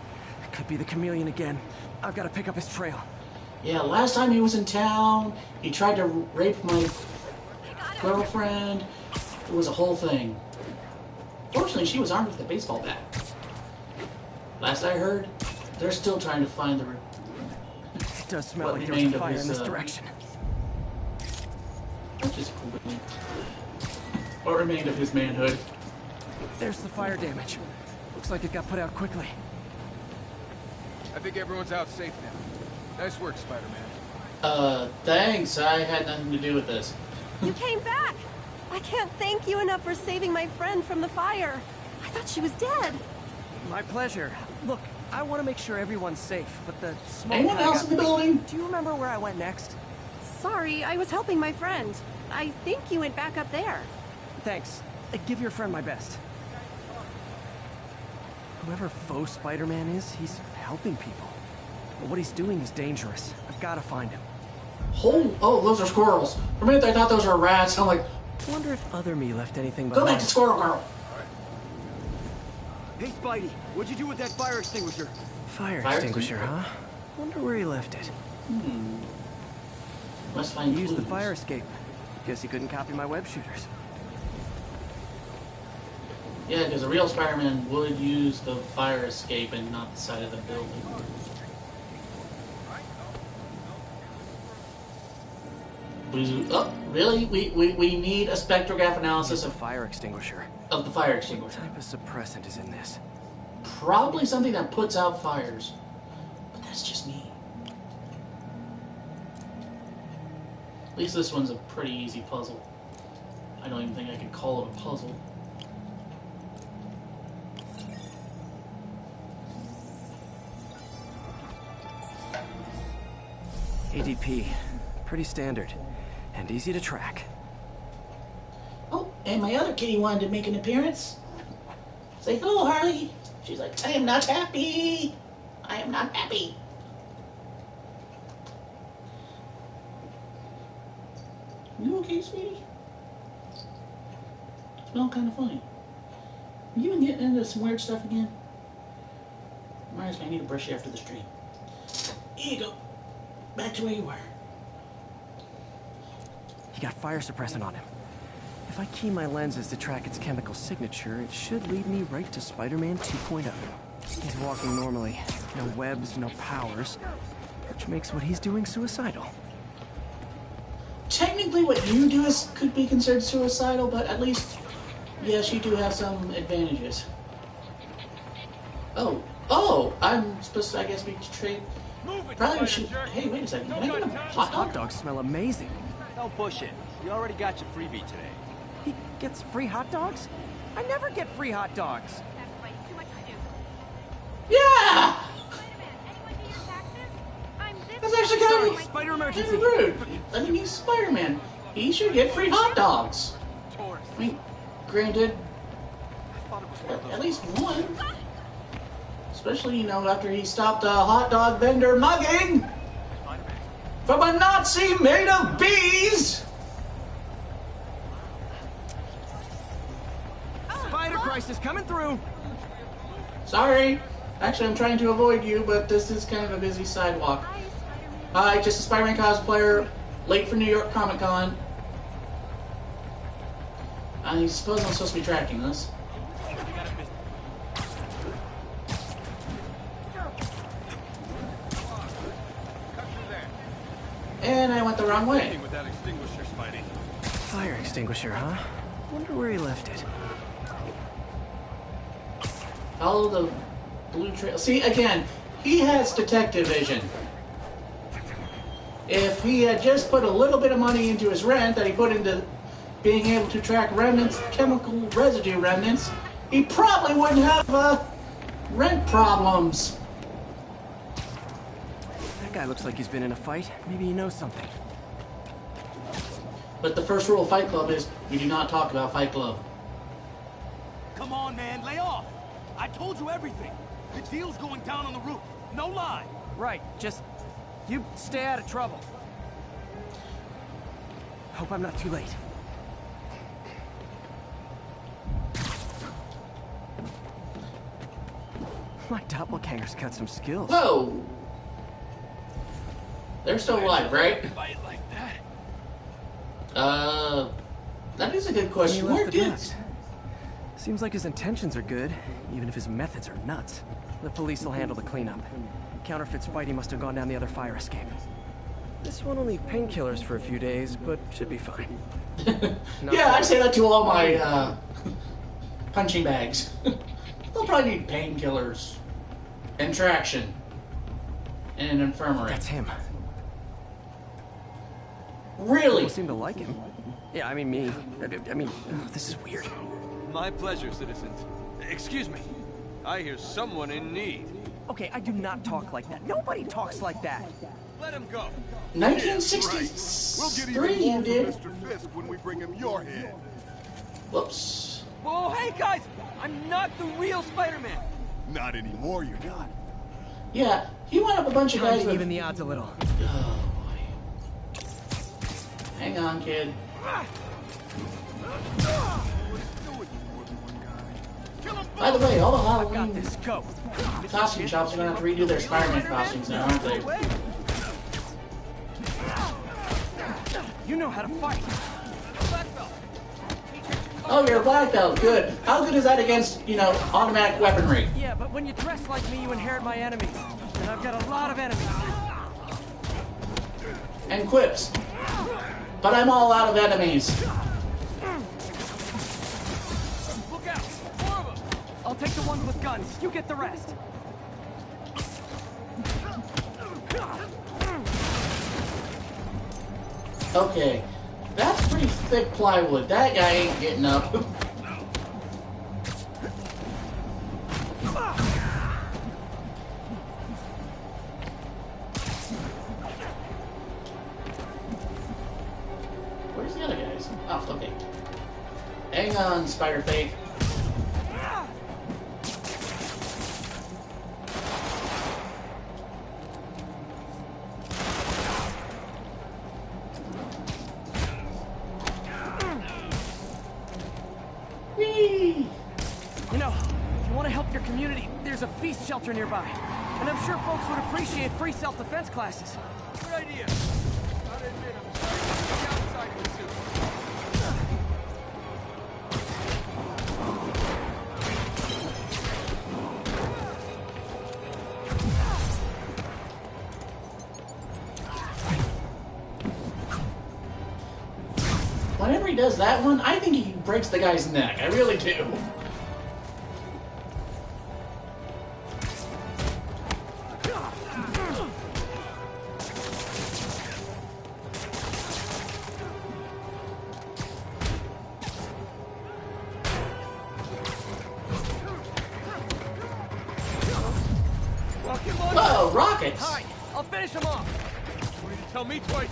It could be the chameleon again. I've got to pick up his trail. Yeah, last time he was in town, he tried to rape my girlfriend. It was a whole thing. Fortunately, she was armed with a baseball bat. Last I heard, they're still trying to find the... It does smell What like there was a remained of fire his, in this direction. Which is cool. What remained of his manhood? There's the fire damage. Looks like it got put out quickly. I think everyone's out safe now. Nice work, Spider-Man. Thanks. I had nothing to do with this. You came back! I can't thank you enough for saving my friend from the fire. I thought she was dead. My pleasure. Look, I want to make sure everyone's safe, but the smoke... Anyone kinda else got in the me. building? Do you remember where I went next? Sorry, I was helping my friend. I think you went back up there. Thanks. Give your friend my best. Whoever faux Spider-Man is, he's helping people. But what he's doing is dangerous. I've got to find him. Oh, those are squirrels. For a minute I thought those were rats. I'm like, Wonder if other me left anything go behind. back to Squirrel Girl. Hey, Spidey, what'd you do with that fire extinguisher? Fire Fire extinguisher, extinguisher? huh? Wonder where he left it. Must find He used the clues. fire escape. Guess he couldn't copy my web shooters. Yeah, because a real Spider-Man would use the fire escape and not the side of the building. Oh, really? We need a spectrograph analysis Use the of fire extinguisher. the fire What extinguisher. type of suppressant is in this? Probably something that puts out fires. But that's just me. At least this one's a pretty easy puzzle. I don't even think I could call it a puzzle. ADP. Pretty standard. And easy to track. Oh, and my other kitty wanted to make an appearance. Say hello, Harley. She's like, I am not happy. I am not happy. You okay, sweetie? Smell kind of funny. You been getting into some weird stuff again? Reminds me, I need to brush you after the stream. Here you go. Back to where you were. He got fire suppressant on him. If I key my lenses to track its chemical signature, it should lead me right to Spider-Man 2.0. He's walking normally. No webs, no powers. Which makes what he's doing suicidal. Technically, what you do could be considered suicidal, but at least, yes, you do have some advantages. Oh, Oh, I'm supposed to, I guess, be trade. Probably should. Hey, wait a second. Can I get a hot dog? Hot dogs smell amazing. Don't push it. You already got your freebie today. He gets free hot dogs? I never get free hot dogs. That's way too much to do. Yeah! Spider-Man, anyone need your taxes? I'm this That's actually kind of Spider emergency. rude. I mean, he's Spider-Man. He should get free hot dogs. I mean, granted, at least one. Especially, you know, after he stopped a hot dog vendor mugging from a Nazi made of bees. Spider crisis coming through. Sorry. Actually, I'm trying to avoid you, but this is kind of a busy sidewalk. Hi, just a Spider-Man cosplayer, late for New York Comic Con. I suppose I'm supposed to be tracking this. And I went the wrong way. With that extinguisher, Spidey. Fire extinguisher, huh? Wonder where he left it. Follow the blue trail. See, again, he has detective vision. If he had just put a little bit of money into his rent that he put into being able to track remnants, chemical residue remnants, he probably wouldn't have rent problems. That guy looks like he's been in a fight. Maybe he knows something. But the first rule of Fight Club is we do not talk about Fight Club. Come on, man, lay off. I told you everything. The deal's going down on the roof. No lie. Right, just you stay out of trouble. Hope I'm not too late. My doppelganger's got some skills. Whoa! They're still alive, right? Fight like that? That is a good question. Where kids? Seems like his intentions are good, even if his methods are nuts. The police will handle the cleanup. Counterfeit Spidey must have gone down the other fire escape. This one will need painkillers for a few days, but should be fine. Yeah, I say that to all my punching bags. They'll probably need painkillers and traction and an infirmary. That's him. Really? People seem to like him. Yeah, I mean me. I mean, this is weird. My pleasure, citizens. Excuse me. I hear someone in need. Okay, I do not talk like that. Nobody talks like that. Let him go. 1963, you did. Mr. Fisk when we bring him your head. Whoops. Whoa, hey guys! I'm not the real Spider-Man. Not anymore, you're not. Yeah, he went up a bunch of guys with... even the odds a little. Oh, boy. Hang on, kid. By the way, all the Halloween costume shops are going to have to redo their Spider-Man costumes now, aren't they? You know how to fight. Oh, you're a black belt. Good. How good is that against, you know, automatic weaponry? Yeah, but when you dress like me, you inherit my enemies. And I've got a lot of enemies. And quips. But I'm all out of enemies. Look out! 4 of them! I'll take the ones with guns. You get the rest. Okay. That's pretty thick plywood. That guy ain't getting up. Where's the other guys? Oh, okay. Hang on, Spider-Fate. You know, if you want to help your community, there's a feast shelter nearby. And I'm sure folks would appreciate free self-defense classes. Good idea. Gotta admit, I'm starting to see outside of the suit. Whenever he does that one, I think he breaks the guy's neck. I really do. rockets? Hi, I'll finish him off. You need to tell me twice.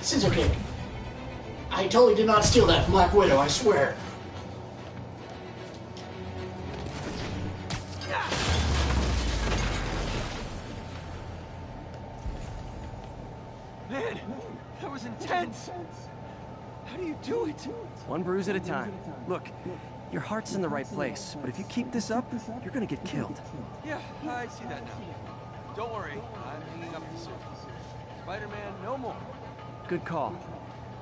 Scissor kick. I totally did not steal that from Black Widow, I swear. Man, that was intense. How do you do it? One bruise at a time. Look, your heart's in the right place, but if you keep this up, you're gonna get killed. Yeah, I see that now. Don't worry, I'm hanging up the suit. Spider-Man, no more. Good call.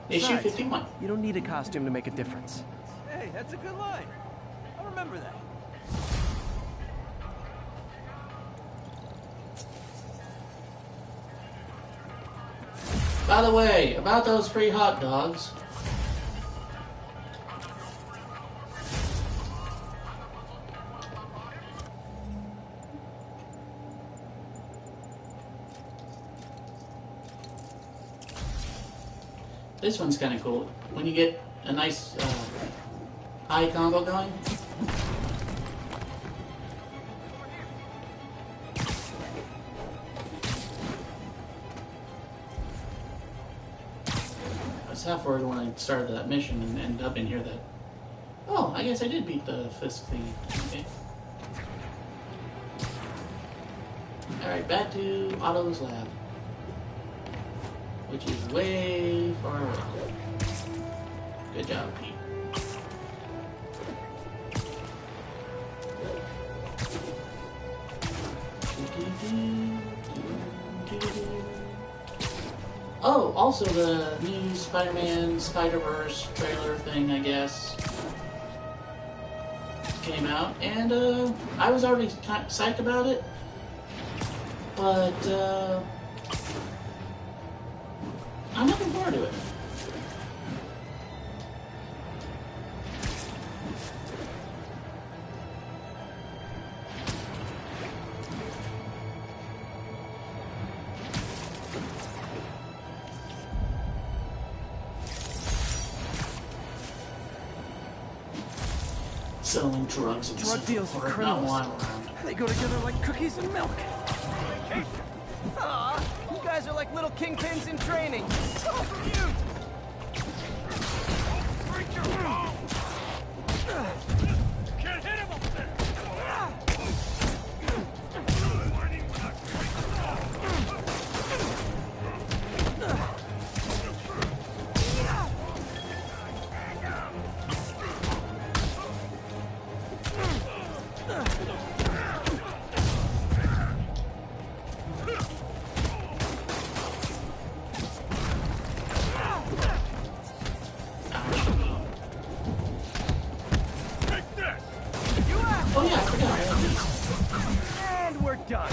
Issue Besides, 51. You don't need a costume to make a difference. Hey, that's a good line. I'll remember that. By the way, about those free hot dogs. This one's kind of cool. When you get a nice high combo going. I was half worried when I started that mission and ended up in here that, oh, I guess I did beat the Fisk thing. Okay. Alright, back to Otto's lab. Which is way far away. Good job, Pete. Oh, also the new Spider-Man Spider-Verse trailer thing, I guess, came out, and I was already psyched about it, but I'm looking forward to it. Selling drugs and Drug deals with criminals. They go together like cookies and milk. Aw, you guys are like little kingpins in training. So cute! Break your phone! Can't hit him up there! Oh yeah, I forgot. I have these. And we're done.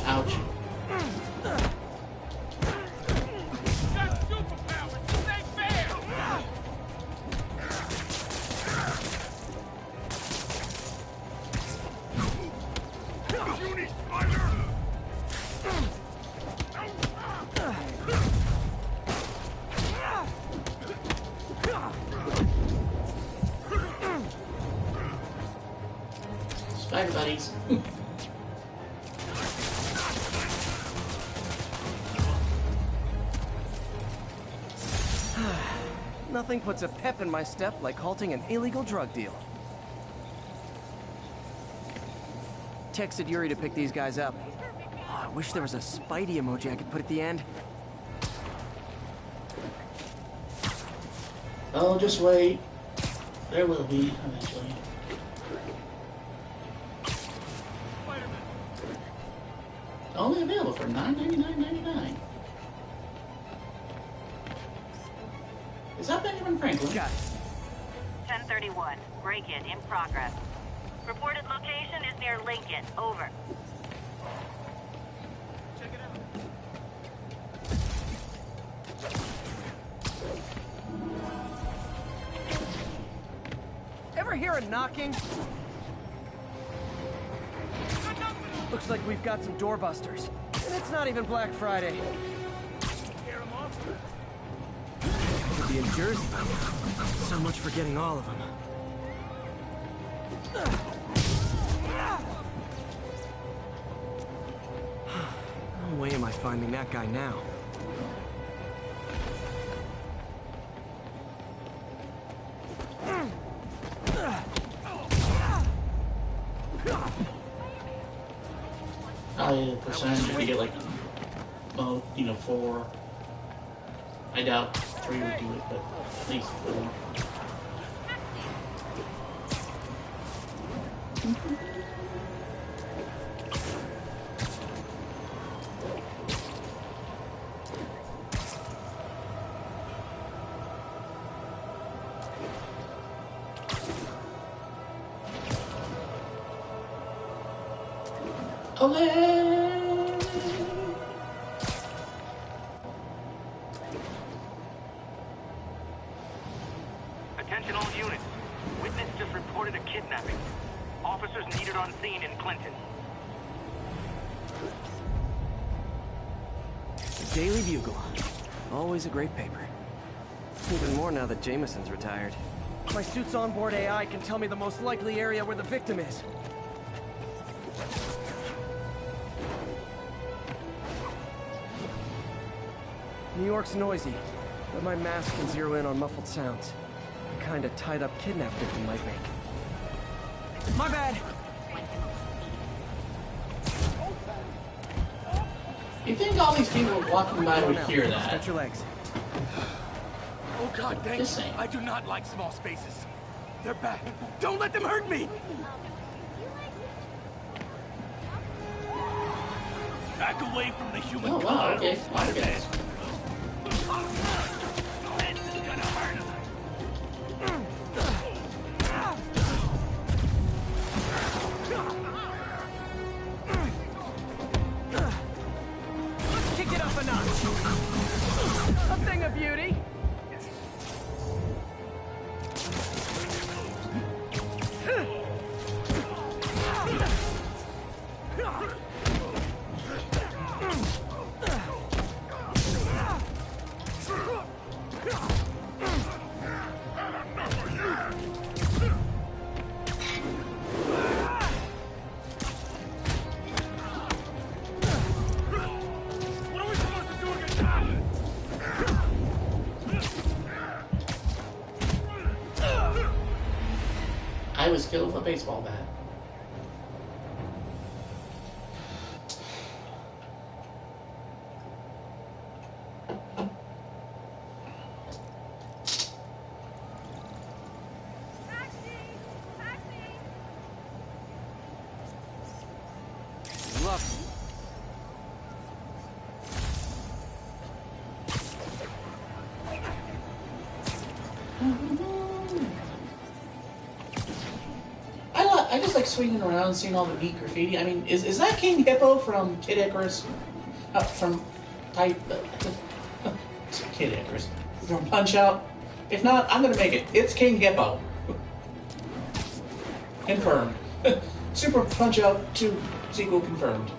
Ouch. Spider buddies. Nothing puts a pep in my step like halting an illegal drug deal. Texted Yuri to pick these guys up. Oh, I wish there was a Spidey emoji I could put at the end. Oh, just wait. There will be eventually. Only available for $9.99.99. Is that Benjamin Franklin? Got it. 10 31. Break-in in progress. Reported location is near Lincoln. Over. Check it out. Ever hear a knocking? Looks like we've got some doorbusters. And it's not even Black Friday. Could be in Jersey. So much for getting all of them. No way am I finding that guy now. Probably the percentage if you get like, well, 4. I doubt 3 would do it, but at least 4. Attention all units. Witness just reported a kidnapping. Officers needed on scene in Clinton. Daily Bugle. Always a great paper. Even more now that Jameson's retired. My suit's onboard AI can tell me the most likely area where the victim is. New York's noisy, but my mask can zero in on muffled sounds. The kind of tied-up kidnap victim might make. My bad! You think all these people walking by would hear that? Stretch your legs. Oh God, thanks. I do not like small spaces. They're back. Don't let them hurt me! Back away from the human. Oh wow, okay. Smart guys. Let's kick it up a notch. A thing of beauty. I was killed with a baseball bat. I just like swinging around and seeing all the neat graffiti. I mean, is that King Hippo from Kid Icarus? From Kid Icarus. From Punch Out? If not, I'm gonna make it. It's King Hippo. Confirmed. Super Punch Out 2 sequel confirmed.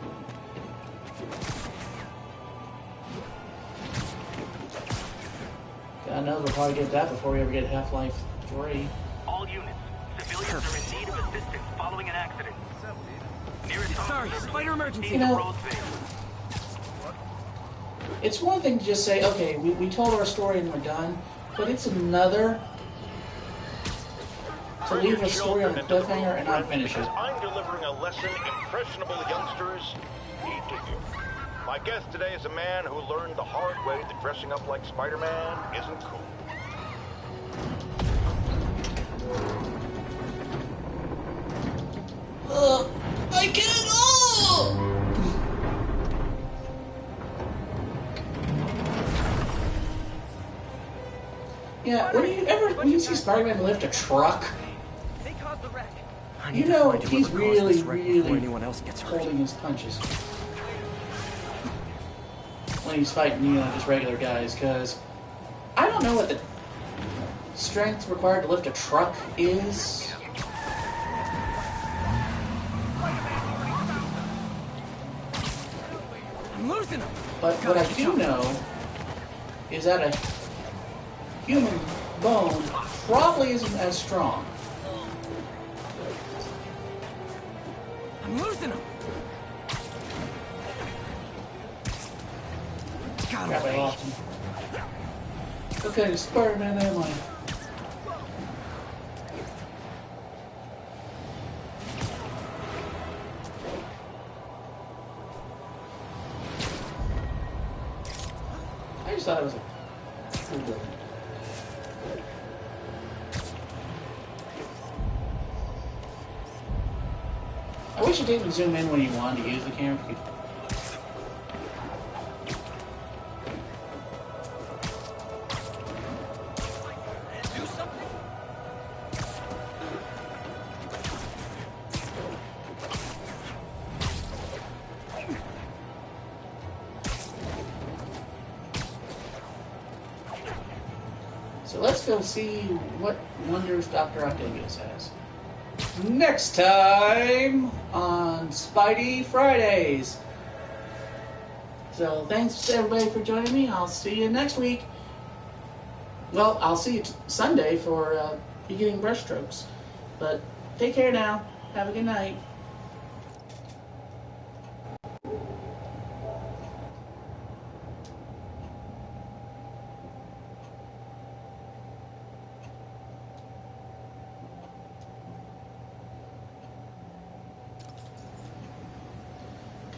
God knows we'll probably get that before we ever get Half-Life 3. All units. Civilians are in need of assistance following an accident. Sorry, spider emergency. You know, it's one thing to just say, okay, we told our story and we're done, but it's another to leave a story on a cliffhanger and not finish it. I'm delivering a lesson impressionable youngsters need to hear. My guest today is a man who learned the hard way that dressing up like Spider-Man isn't cool. I can't! Oh! Yeah, when you see Spider-Man lift a truck, They caused the wreck. you know he's really, before anyone else gets hurt. holding his punches when he's fighting, you know, just regular guys. Because I don't know what the strength required to lift a truck is. I'm losing him. But what I do know is that a human bone probably isn't as strong. I'm losing him. God, I lost him. Okay, Spider-Man am I? I just thought it was a cool building. I wish it didn't zoom in when you wanted to use the camera. So let's go see what wonders Dr. Octavius has. Next time on Spidey Fridays. So thanks everybody for joining me. I'll see you next week. Well, I'll see you Sunday for beginning brushstrokes. But take care now. Have a good night.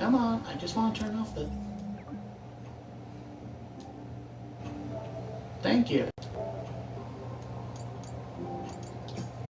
Come on, I just want to turn off the... Thank you.